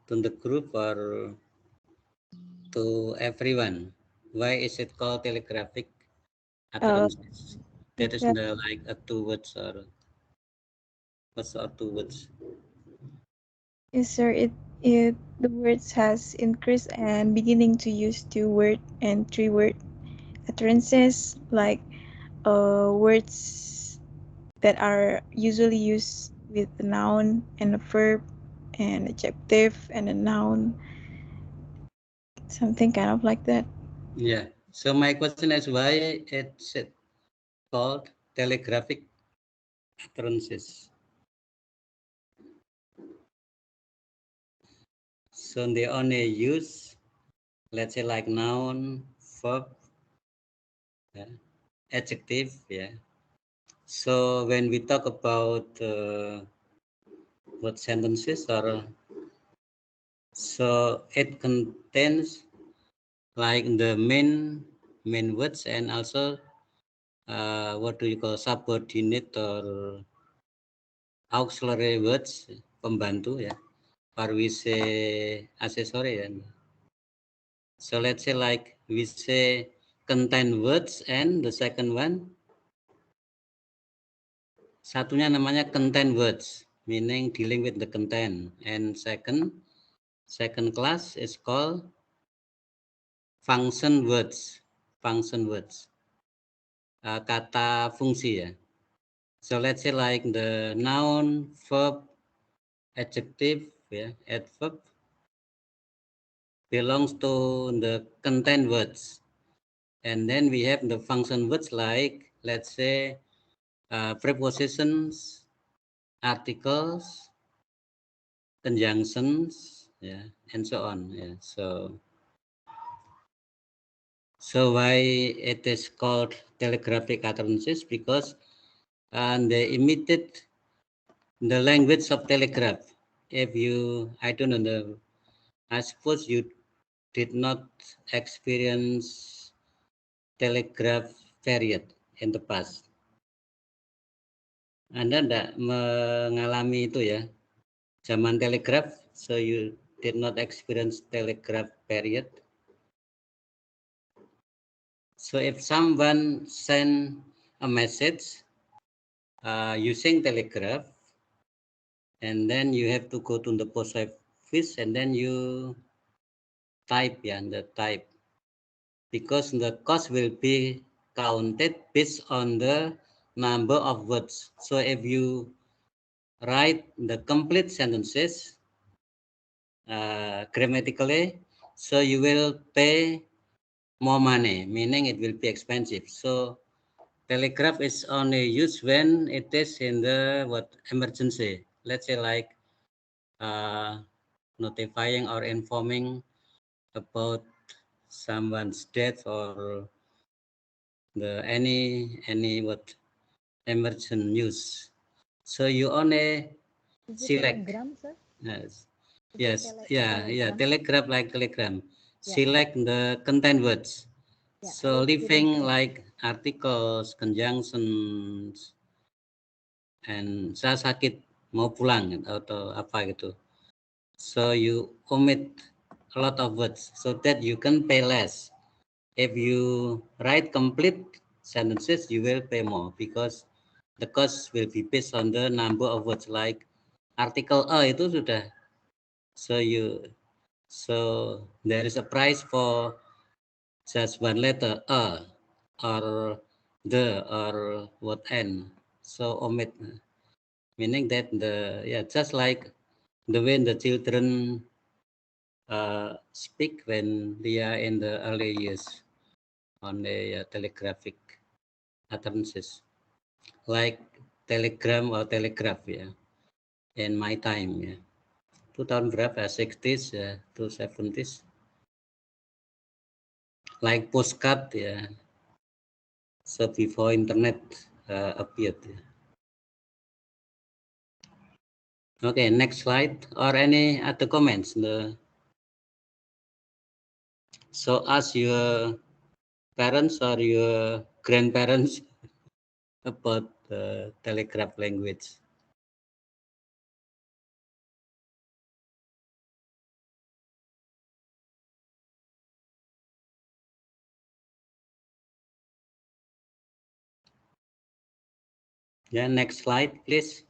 To the group or to everyone? Why is it called telegraphic Uh, utterances? That is yeah. the like a two words or what's or two words? Yes, sir. It the words has increased and beginning to use two word and three word utterances like words that are usually used with a noun and a verb and adjective and a noun, something kind of like that. Yeah. So my question is why it's called telegraphic utterances? So they only use, let's say, like noun, verb, yeah, adjective, yeah. So when we talk about what sentences are, so it contains like the main words and also what do you call subordinate or auxiliary words, pembantu ya, or we say accessory ya. So let's say like we say contain words and the second one satunya namanya contain words meaning dealing with the content and second class is called function words kata fungsi ya. So let's say like the noun verb adjective ya adverb belongs to the content words and then we have the function words like let's say prepositions articles conjunctions yeah and so on yeah so why it is called telegraphic utterances because they imitate the language of telegraph. If you I don't know I suppose you did not experience telegraph period in the past. Anda tidak mengalami itu ya zaman telegraph, so you did not experience telegraph period. So if someone send a message using telegraph, and then you have to go to the post office and then you type ya, the type because the cost will be counted based on the number of words. So if you write the complete sentences grammatically, so you will pay more money, meaning it will be expensive. So telegraph is only used when it is in the what emergency. Let's say like uh, notifying or informing about someone's death or the any what emergent news. So you only Is it select. telegram, sir? Yes, Is it yes, yeah, yeah. telegram? Telegraph like telegram. Yeah. Select the content words. Yeah, So I leaving experience it. like articles, conjunctions, and saya sakit mau pulang atau apa gitu. So you omit a lot of words so that you can pay less. If you write complete sentences, you will pay more because the cost will be based on the number of words. Like artikel a itu sudah, so there is a price for just one letter a or the or what n. So omit, meaning that just like the way the children speak when they are in the early years on the telegraphic utterances, like telegram or telegraph, yeah, in my time, yeah. 2000 berapa, 60s to 70s, like postcard, yeah. So before internet appeared, yeah. Okay, next slide. Or any other comments? So ask your parents or your grandparents about the telegraph language. Yeah, next slide, please.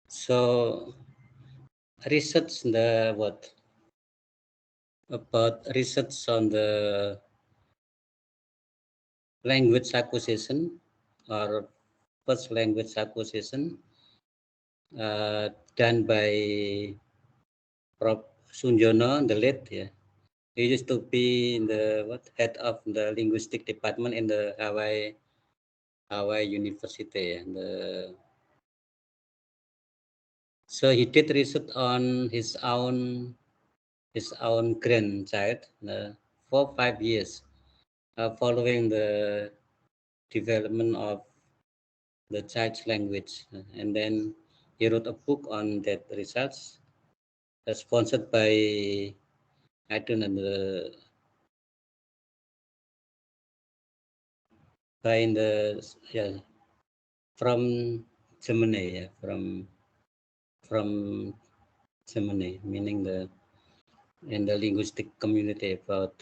So research the what about research on the language acquisition or first language acquisition done by Prof. Sunjono, the late, yeah. He used to be the head of the linguistic department in the Hawaii University. And so he did research on his own grandchild for 5 years, following the development of the child's language, and then he wrote a book on that results, sponsored by I don't know by in the yeah from Germany, yeah, from Germany, meaning the in the linguistic community about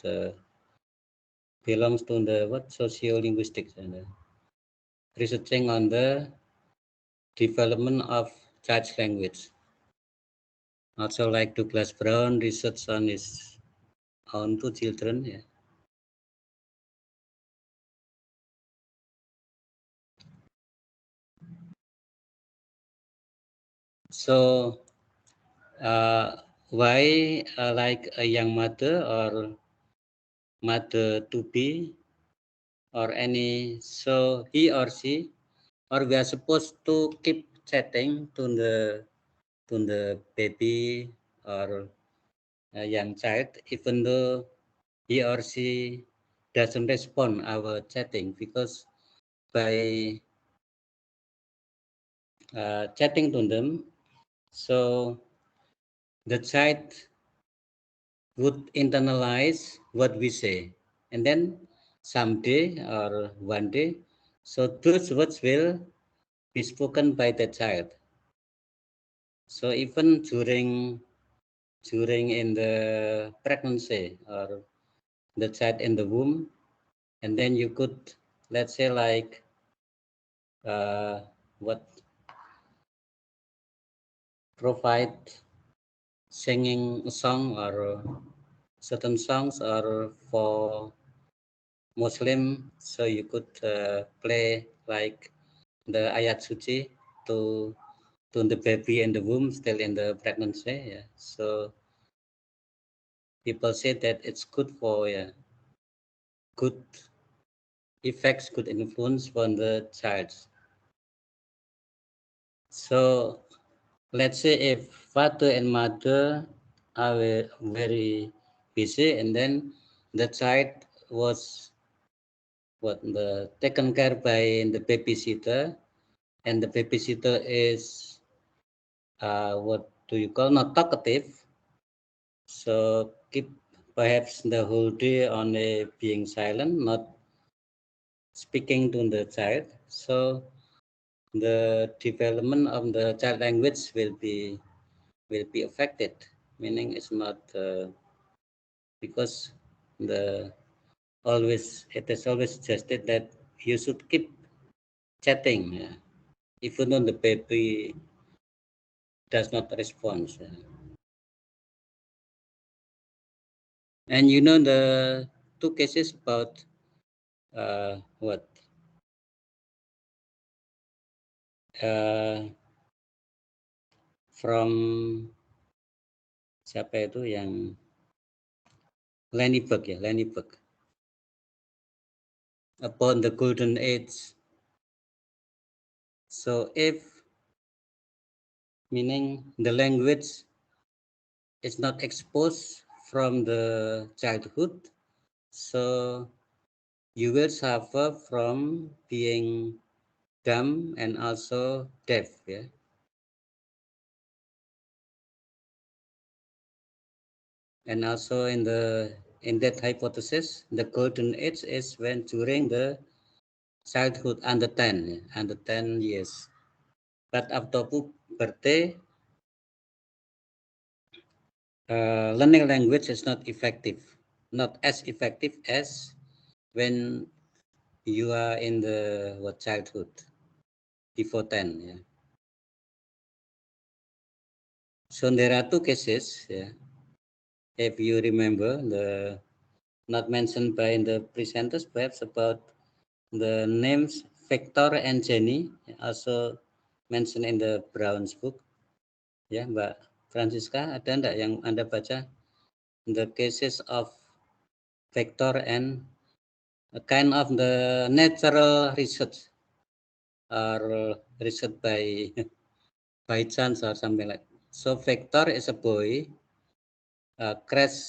belongs to the socio-linguistics and researching on the development of church language. Also like Douglas Brown research on his own two children. Yeah. So why like a young mother or mother to be or any, so he or she, or we are supposed to keep chatting to the baby or a young child, even though he or she doesn't respond our chatting, because by chatting to them, so the child would internalize what we say, and then someday or one day, so those words will be spoken by the child. So even during in the pregnancy or the child in the womb, and then you could, let's say, like what provide singing a song or certain songs or for Muslim, so you could play like the ayat suci to to the baby in the womb still in the pregnancy. Yeah. So people say that it's good for, yeah, good effects, good influence on the child. So let's say if father and mother are very busy, and then the child was taken care by the babysitter, and the babysitter is what do you call, not talkative, so keep perhaps the whole day on a being silent, not speaking to the child. So the development of the child language will be affected. Meaning it's not because the it is always suggested that you should keep chatting, even though the baby does not respond. And you know the two cases about what uh, from siapa itu yang Lennyberg upon the golden age. So if meaning the language is not exposed from the childhood, so you will suffer from being dumb and also deaf. Yeah. And also in that hypothesis, the golden age is when during the childhood under 10, under 10 years. But after puberty, learning language is not effective, not as effective as when you are in the childhood before 10. Yeah. So there are two cases. Yeah. If you remember, the not mentioned by the presenters, perhaps about the names Victor and Jenny, also mentioned in the Brown's book. Ya, Mbak Francisca, ada enggak yang Anda baca? The cases of Victor and a kind of the natural research or research by by chance or something like. So Victor is a boy, crash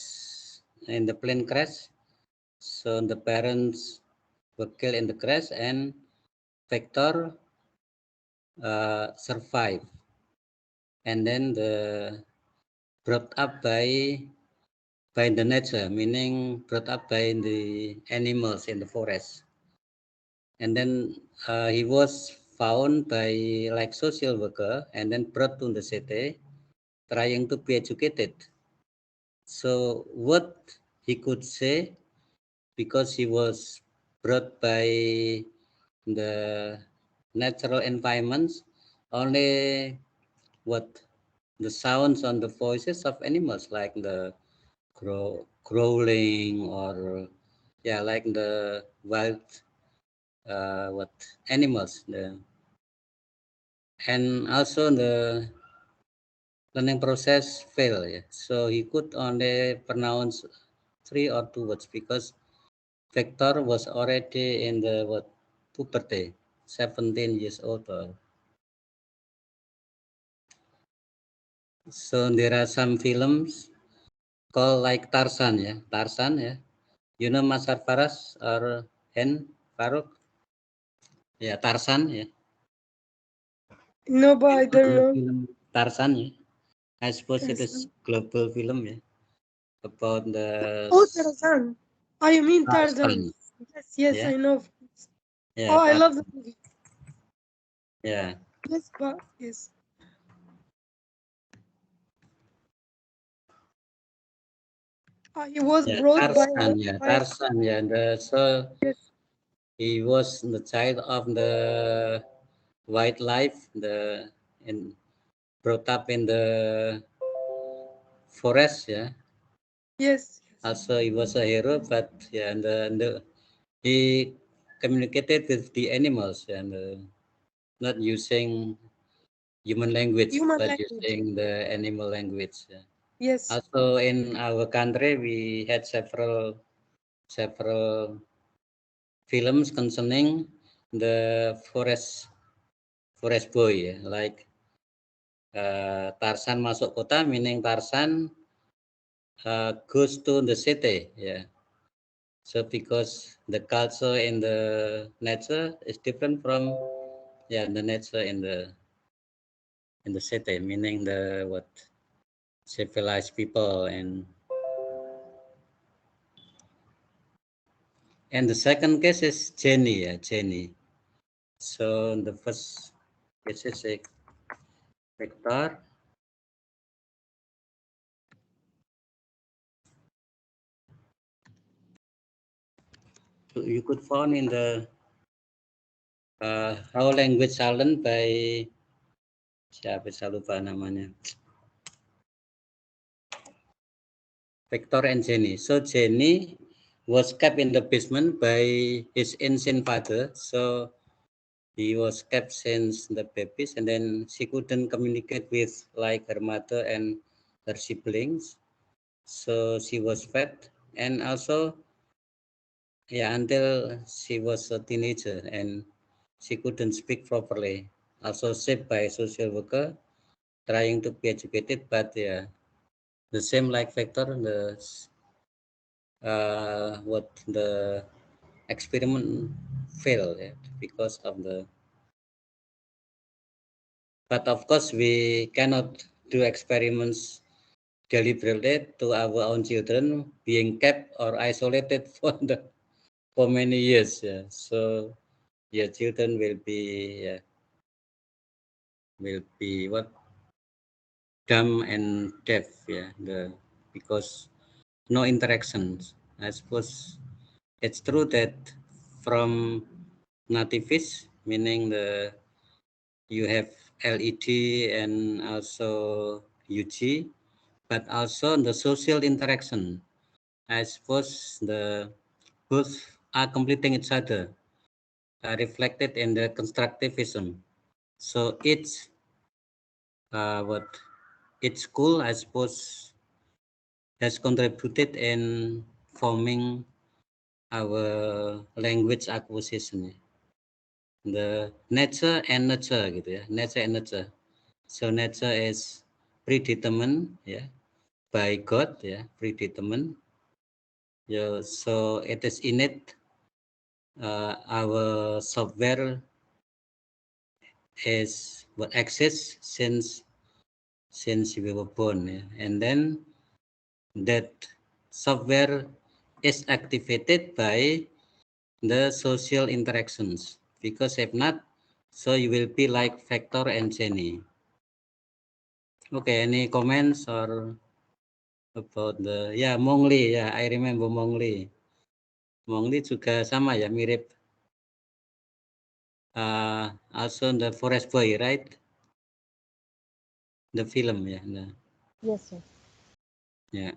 in the plane crash. So the parents were killed in the crash, and Victor survived, and then brought up by the nature, meaning brought up by the animals in the forest. And then he was found by like social worker and then brought to the city, trying to be educated. So what he could say, because he was brought by the natural environments, only what the sounds on the voices of animals, like the growling, or like the wild what animals, and also the learning process fail. Yeah. So he could only pronounce 3 or 2 words because Victor was already in the puberty, 17 years old. So there are some films called like Tarzan, Tarzan, You know Masar Faras or Hen Faruk? Yeah, Tarzan, No, but I don't know. Film Tarzan, I suppose it is Tarzan. global film, about the Oh, Tarzan. Oh, you mean Tarzan? Tarzan. Yes, Yeah, I know. yeah, Oh, I love the movie. yeah. Yes, but yes. He was Yeah, brought Tarzan, by Tarzan, so yes, he was the child of the wildlife, in brought up in the forest, yes, Also, he was a hero, but he communicated with the animals, and not using human language, human but language. using the animal language. Yes, Also, in our country, we had several films concerning the forest boy, like Tarzan masuk kota, meaning Tarzan goes to the city. Yeah. So because the culture in the nature is different from the nature in the city, meaning the what civilized people and the second case is Jenny. Yeah, Jenny. So the first case is a vector. You could find in the how language are learned by siapa saya lupa namanya. Victor and Jenny. So Jenny was kept in the basement by his ancient father. So he was kept since the babies, and then she couldn't communicate with like her mother and her siblings. So she was fed, and also until she was a teenager and she couldn't speak properly. Also shaped by a social worker trying to be educated, but the same like Victor, the what the experiment failed because of the. But of course, we cannot do experiments deliberately to our own children being kept or isolated for many years. Yeah. So your children will be what dumb and deaf. Yeah. Because no interactions. I suppose it's true that from Nativist, meaning you have LED and also UG, but also the social interaction. I suppose the both are completing each other, reflected in the constructivism. So what each school, I suppose, has contributed in forming our language acquisition. The nature and nurture gitu ya, nature and nurture. So nature is predetermined by God predetermined. So it is innate. Our software is what exists since we were born, and then that software is activated by the social interactions, because if not, so you will be like Vector and Jenny. Okay, any comments or about the Mongli? I remember Mongli. Mongli juga sama ya, mirip also the Forest Boy, right? The film, Yes, sir. yeah.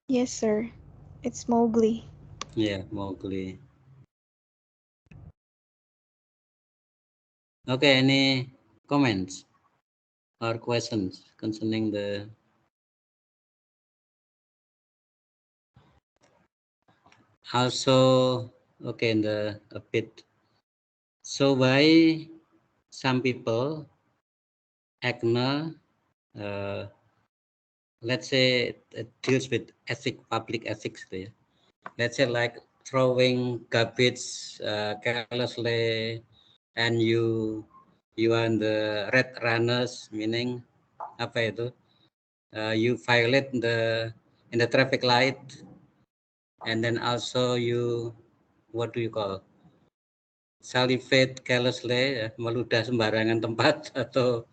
Yes, sir. It's Mowgli. Yeah, Mowgli. Okay, any comments or questions concerning the also okay in the a bit. So why some people ignore let's say it deals with public ethics there. Let's say like throwing garbage carelessly, and you are in the red runners, meaning apa itu? You violate in the traffic light, and then also you what do you call salivate carelessly, meludah sembarangan tempat atau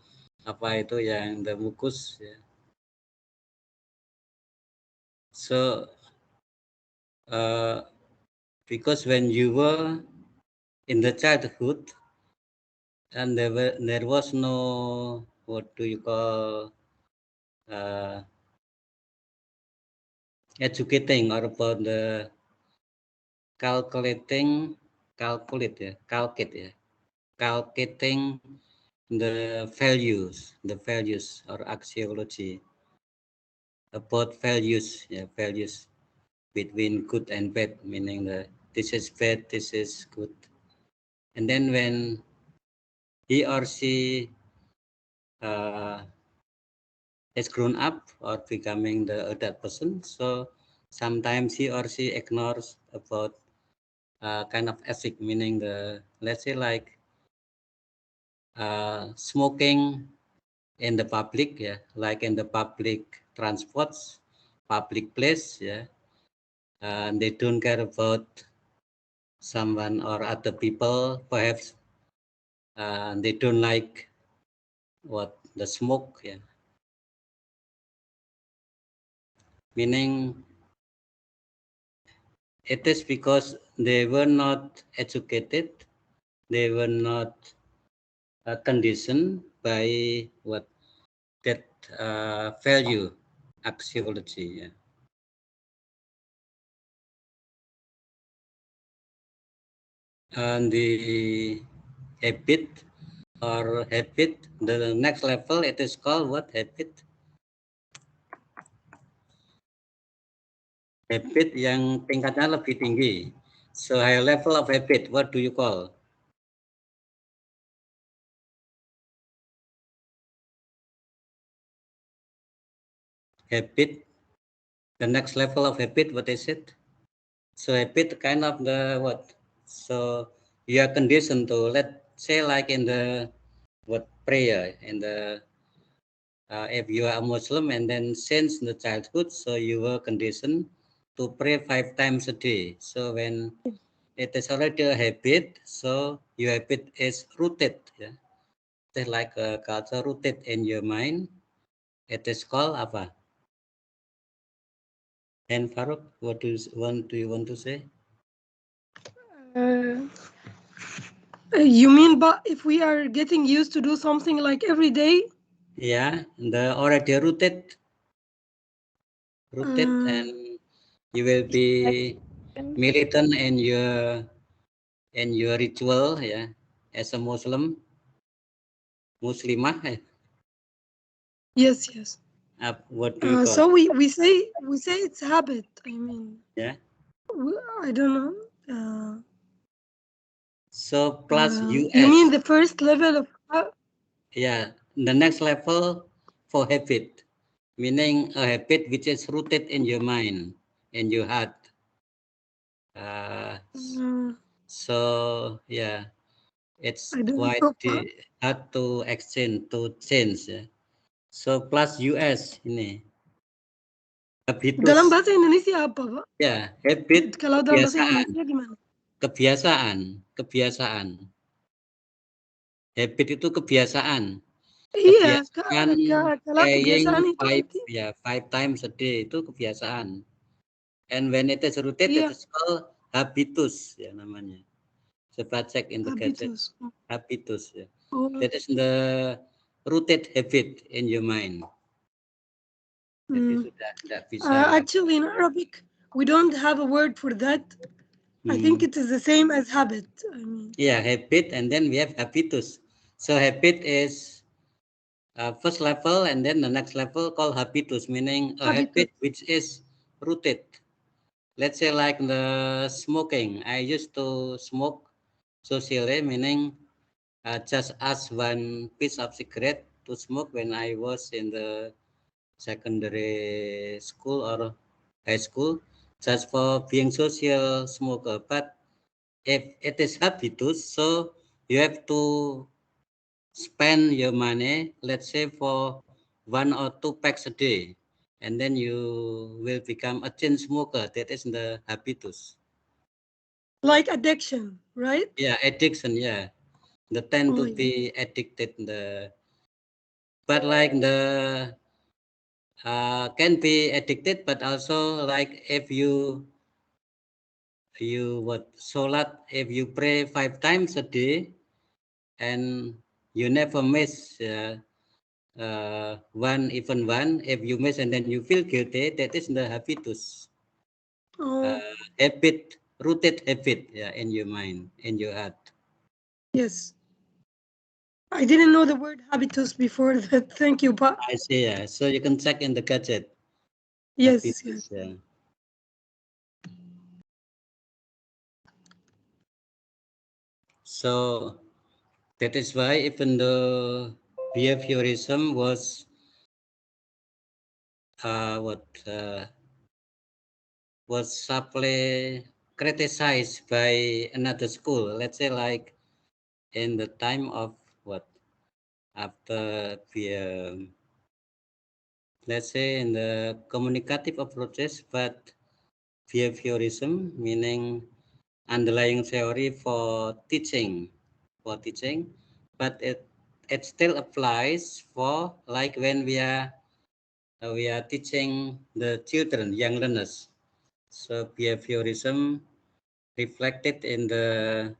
apa itu yang the mukus. So because when you were in the childhood, and there was no what do you call uh, educating or about the calculating calculating the values or axiology about values between good and bad, meaning this is bad, this is good. And then when he or she has grown up or becoming the adult person. So sometimes he or she ignores about kind of ethic, meaning the, let's say like smoking in the public, yeah, like in the public transports, public place, yeah. They don't care about someone or other people. Perhaps they don't like what the smoke, yeah. Meaning it is because they were not educated, they were not conditioned by what that value axiology. Yeah. And the habit or habit, the next level, it is called what habit? Habit yang tingkatnya lebih tinggi. So higher level of habit, what do you call? Habit, the next level of habit, what is it? So habit kind of the what? So you are conditioned to, let's say like in the what prayer, in the if you are a Muslim and then since the childhood, so you were conditioned to pray 5 times a day. So when it is already a habit, so your habit is rooted. Yeah? It's like a culture rooted in your mind. It is called apa? And Farouk, what do you want to say? Uh, you mean, but if we are getting used to do something like every day? Yeah, the already rooted, and you will be militant in your ritual, yeah, as a Muslimah. Yes, yes. What do you call So it? we say it's habit. I mean, Yeah. I don't know. So plus You mean US. the first level of Yeah, the next level for habit, meaning a habit which is rooted in your mind, in your heart. Uh, so yeah, it's I don't quite know. hard to exchange to change. Yeah. So plus US ini Dalam habitus. bahasa Indonesia apa, Pak? Ya, habit Kalau dalam bahasa kebiasaan, Indonesia gimana? kebiasaan. Habit itu kebiasaan. Iya, Kebiasaan kalau praying kebiasaan itu 5 times a day itu kebiasaan. And when it is rooted, it iya, is called habitus ya namanya. Coba cek in the gadget. habitus. Habitus ya. Oh. That is the rooted habit in your mind. Jadi sudah tidak bisa. Actually, in Arabic, we don't have a word for that. I think it is the same as habit. I mean. Yeah, habit, and then we have habitus. So habit is first level, and then the next level called habitus, meaning a habit which is rooted. Let's say like the smoking. I used to smoke socially, meaning just as one piece of cigarette to smoke when I was in the secondary school or high school, just for being social smoker. But if it is habitus, so you have to spend your money, let's say for 1 or 2 packs a day, and then you will become a chain smoker. That is the habitus. Like addiction, right? Yeah, addiction. Yeah, the tend to be addicted. But like the can be addicted, but also like if you what solat, if you pray 5 times a day and you never miss one, if you miss and then you feel guilty, that is the habitus. Habit, rooted habit, yeah, in your mind, in your heart. Yes. I didn't know the word habitus before that. Thank you, Pa. I see, yeah. So you can check in the gadget. Yes, Habitus, yes. yeah. So That is why even though behaviorism was was sharply criticized by another school, let's say like in the time of what after the let's say in the communicative approaches, but behaviorism meaning underlying theory for teaching, but it still applies for like when we are teaching the children, young learners. So behaviorism reflected in the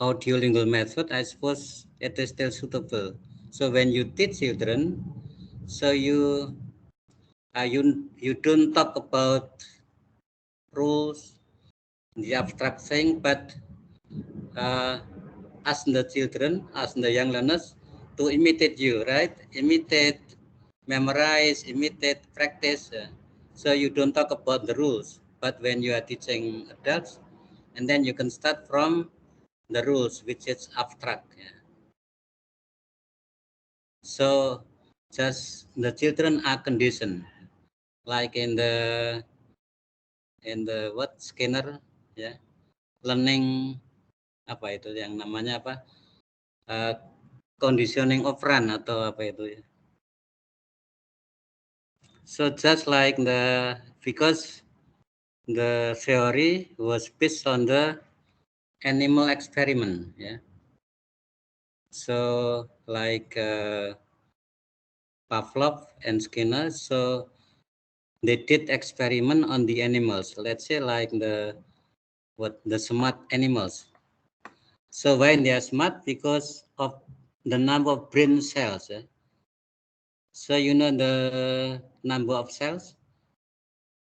audiolingual method, I suppose it is still suitable. So when you teach children, so you don't talk about rules, the abstract thing, but uh, ask the children, ask the young learners to imitate you, right? Imitate, memorize, imitate, practice. So you don't talk about the rules, but when you are teaching adults, and then you can start from the rules, which is abstract. Yeah. So just the children are conditioned, like in the what Skinner, ya, learning apa itu yang namanya apa? Uh, conditioning operant atau apa itu ya. So just like because the theory was based on the animal experiment, yeah. So like Pavlov and Skinner, so they did experiment on the animals. Let's say like the smart animals. So why they are smart? Because of the number of brain cells. Yeah? So you know the number of cells.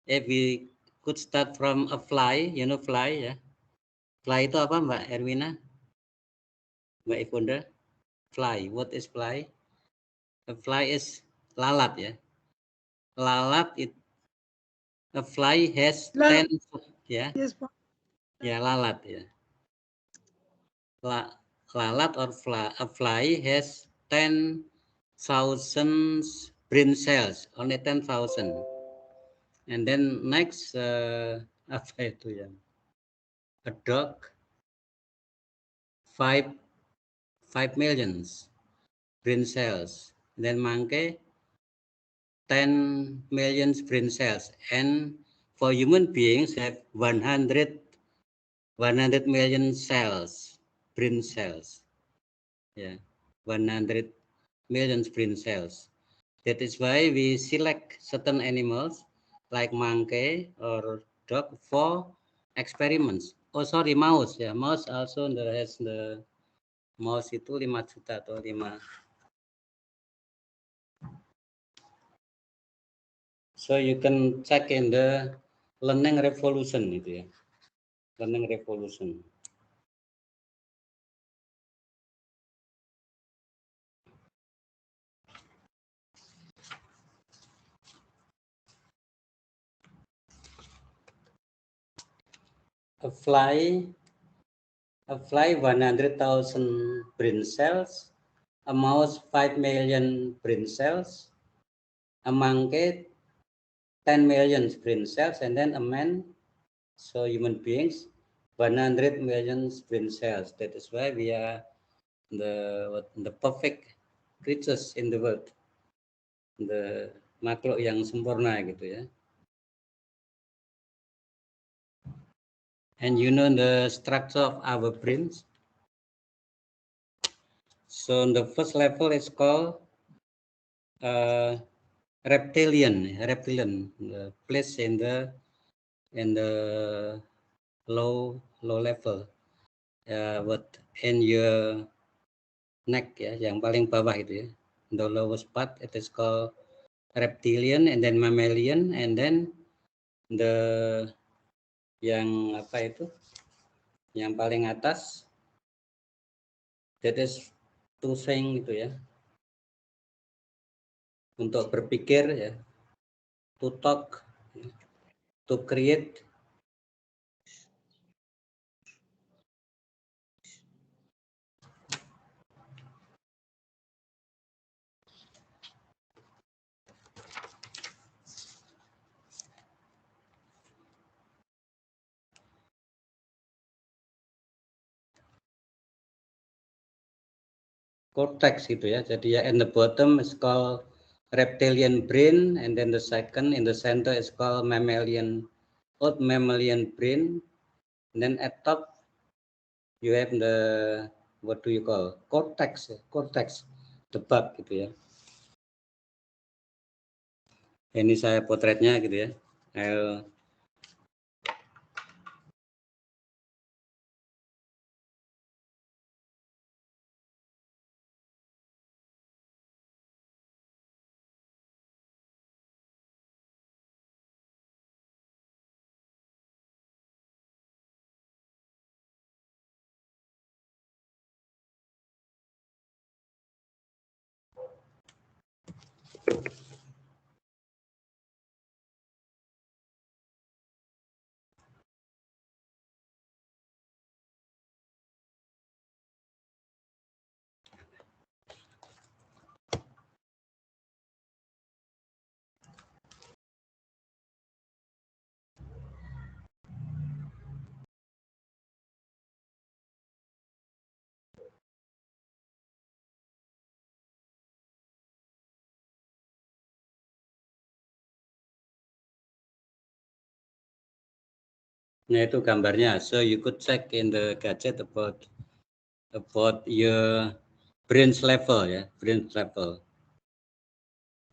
If we could start from a fly, you know fly ya. Fly itu apa Mbak Erwina? Mbak Ifunda? Fly. What is fly? A fly is lalat ya. Lalat a fly has 10 ya. Yes, Ya lalat ya. Lalat or a fly has 10,000 brain cells, only 10,000. And then next apa itu ya? A dog 5 millions brain cells. Then monkey 10 million brain cells. And for human beings have 100 million cells, brain cells. Yeah, 100 million brain cells. That is why we select certain animals like monkey or dog for experiments. Oh sorry, mouse ya. Mouse also has the mouse itu 5 juta atau 5. So you can check in the learning revolution itu ya. Learning revolution. A fly 100,000 brain cells, a mouse 5 million brain cells, a monkey 10 million brain cells, and then a man, so human beings, 100 million brain cells. That is why we are the perfect creatures in the world, the makhluk yang sempurna gitu ya. And you know the structure of our brains. So the first level is called reptilian, the place in the low level. What in your neck ya, yang paling bawah itu ya. The lowest part it is called reptilian, and then mammalian, and then the yang apa itu? Yang paling atas that is to think itu ya. Untuk berpikir ya. To talk, to create. cortex gitu ya. Jadi ya, in the bottom is called reptilian brain, and then the second in the center is called old mammalian brain, and then at top you have the what do you call cortex, the bug gitu ya. Ini saya potretnya gitu ya. Nah itu gambarnya. So you could check in the gadget about your brain's level ya, brain's level.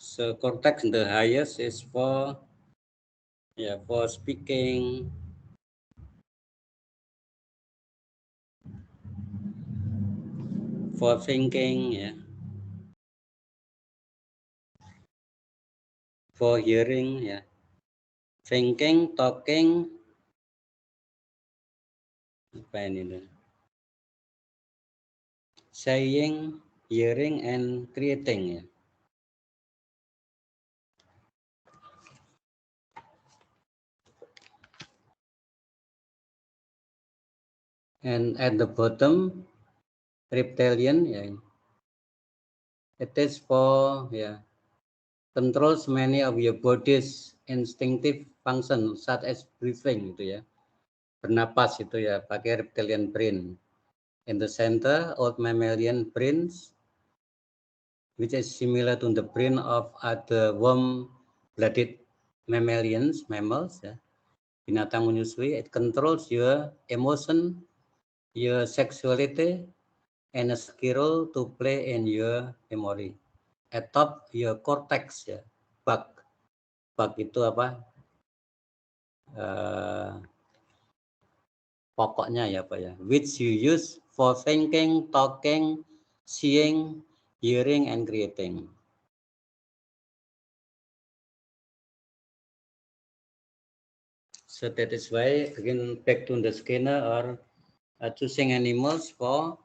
So cortex the highest is for speaking, for thinking ya, for hearing ya, thinking, talking, apa ini? Saying, hearing, and creating ya. And at the bottom, reptilian ya, it is for controls many of your body's instinctive function such as breathing gitu ya, bernapas itu ya, pakai reptilian brain. In the center, old mammalian brains, which is similar to the brain of other warm-blooded mammals ya, binatang menyusui. It controls your emotion, your sexuality, and a skill to play in your memory. At top, your cortex ya, bug itu apa? Pokoknya ya Pak ya, which you use for thinking, talking, seeing, hearing, and creating. So that is why again back to the Skinner or choosing animals for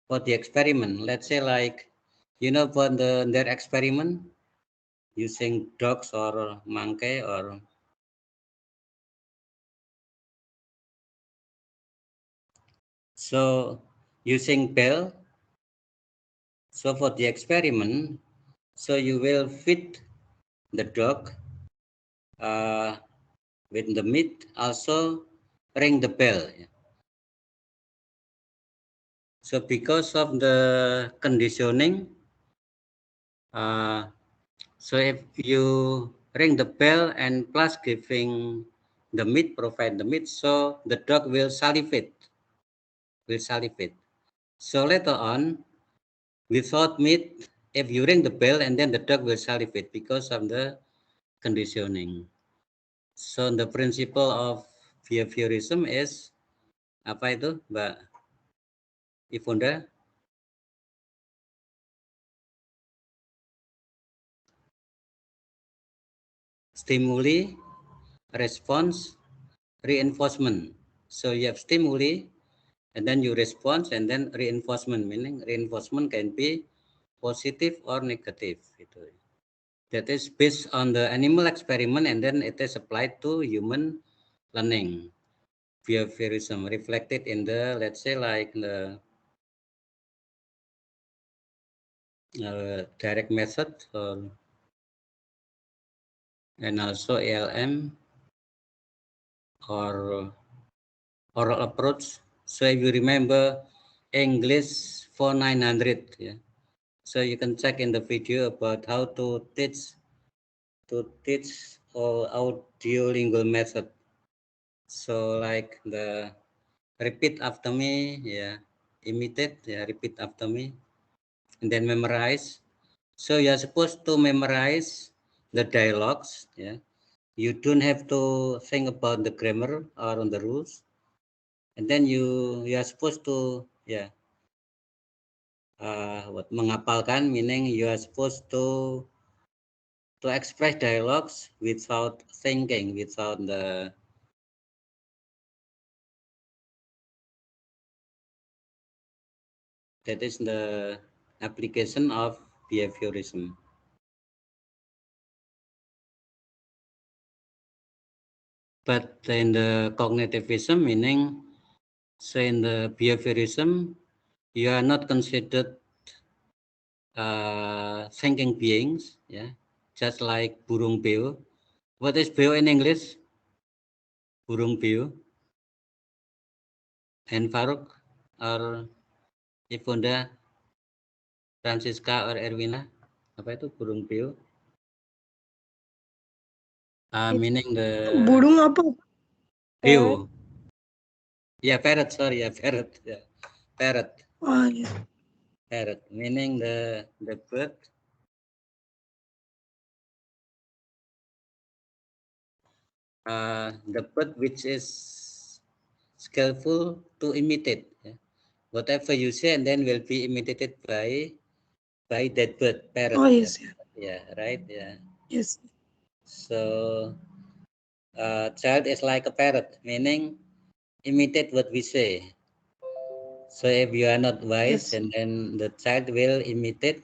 the experiment. Let's say like for their experiment using dogs or monkey or so using bell. So for the experiment, so you will feed the dog with the meat, also ring the bell. So because of the conditioning, so if you ring the bell and plus giving the meat, provide the meat, so the dog will salivate. So later on, without meat, if you ring the bell and then the dog will salivate because of the conditioning. So the principle of behaviorism is apa itu, Mbak Ivonda? Stimuli, response, reinforcement. So you have stimuli, and then you respond, and then reinforcement, meaning reinforcement can be positive or negative. That is based on the animal experiment, and then it is applied to human learning. Behaviorism reflected in the, let's say, like the direct method and also ALM or oral approach. So if you remember English for 900, So you can check in the video about how to teach audiolingual method. So like the repeat after me, yeah, imitate, yeah, repeat after me, and then memorize. So you are supposed to memorize the dialogues, yeah. You don't have to think about the grammar or on the rules, and then you are supposed to, yeah, what menghafalkan, meaning you are supposed to express dialogues without thinking, without the that is the application of behaviorism. But in the cognitivism, meaning, so in the behaviorism, you are not considered thinking beings, yeah, just like burung beo. What is beo in English? Burung beo. And Faruk or Ifunda, Francisca or Erwina, apa itu burung beo? Meaning the Burung apa? Parrot. beo. Yeah, parrot. Sorry, yeah, parrot. Yeah, parrot. Yes. Parrot, meaning the bird. The bird which is skillful to imitate. Yeah. Whatever you say, and then will be imitated by that bird, parrot. Yeah, Yes, yeah. yeah, right. Yeah. Yes. So child is like a parrot, meaning imitate what we say. So if you are not wise, Yes. and then the child will imitate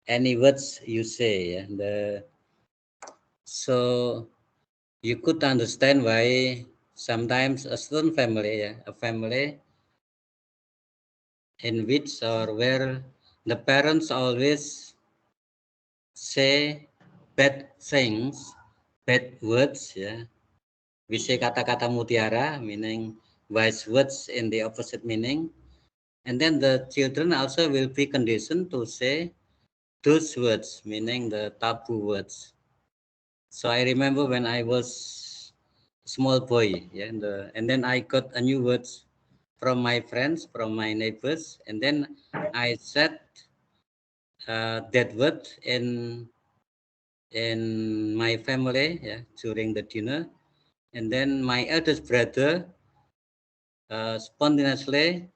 any words you say. Yeah? So you could understand why sometimes a certain family, yeah, a family in which or where the parents always say bad things, bad words, yeah. We say kata-kata mutiara, meaning wise words in the opposite meaning. And then the children also will be conditioned to say those words, meaning the taboo words. So I remember when I was small boy, yeah, and then I got a new words from my friends, from my neighbors, and then I said that word in my family, yeah, during the dinner, and then my eldest brother spontaneously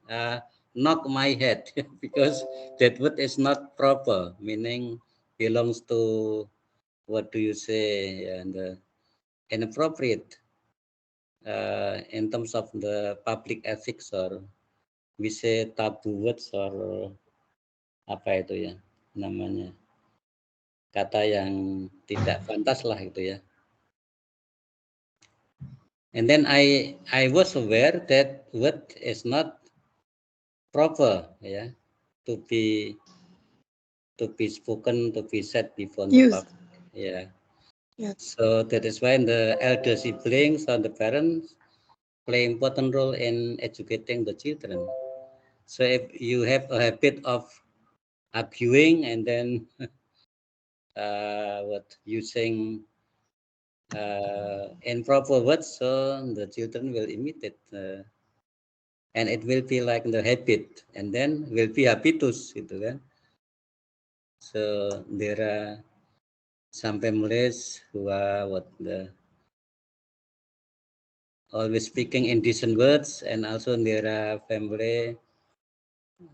knock my head because that word is not proper, meaning belongs to, what do you say, and inappropriate in terms of the public ethics, or we say taboo words, or apa itu ya namanya, kata yang tidak pantas lah itu ya. And then I was aware that word is not proper, yeah, to be spoken, to be said before the Yes. public. Yeah. Yes. So that is why the elder siblings or the parents play important role in educating the children. So if you have a habit of arguing and then what using improper words, so the children will imitate, and it will be like the habit, and then will be habitus, gitu kan. So there are some families who are always speaking in decent words, and also there are family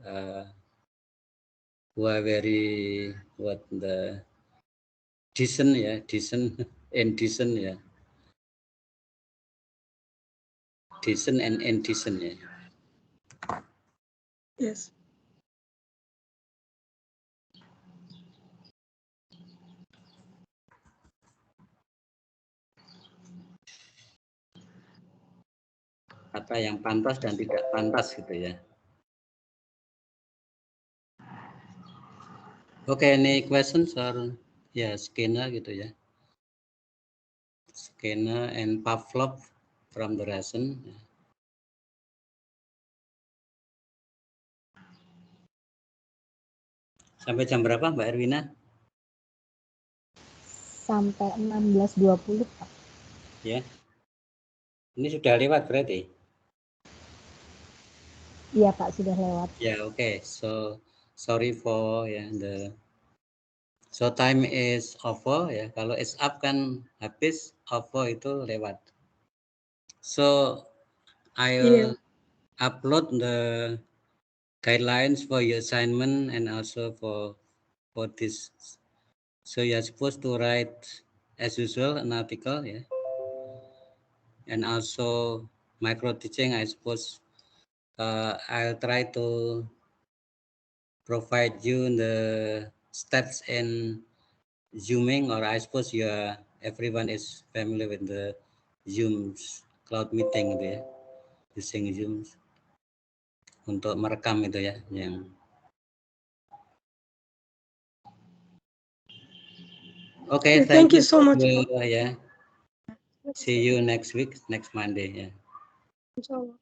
uh, who are very decent, yeah, decent indecent, yeah, decent and indecent, yeah. Yes. Kata yang pantas dan tidak pantas, gitu ya. Okay, any questions or ya, Skinner gitu ya. Skinner and Pavlov from the Russian. Sampai jam berapa Mbak Erwina? Sampai 16.20 Pak. Ya. Ini sudah lewat berarti? Iya Pak, sudah lewat. Ya, oke. So sorry for the so time is over ya. Kalau is up kan habis, over itu lewat. So I'll upload the guidelines for your assignment and also for this. So you're supposed to write as usual an article, yeah, and also micro teaching. I suppose I'll try to provide you the steps in Zooming, or I suppose everyone is familiar with the Zoom's cloud meeting gitu ya, using Zoom untuk merekam itu ya, yang okay, Thank you so much. Yeah. See you next week, next Monday. Yeah. Inshallah.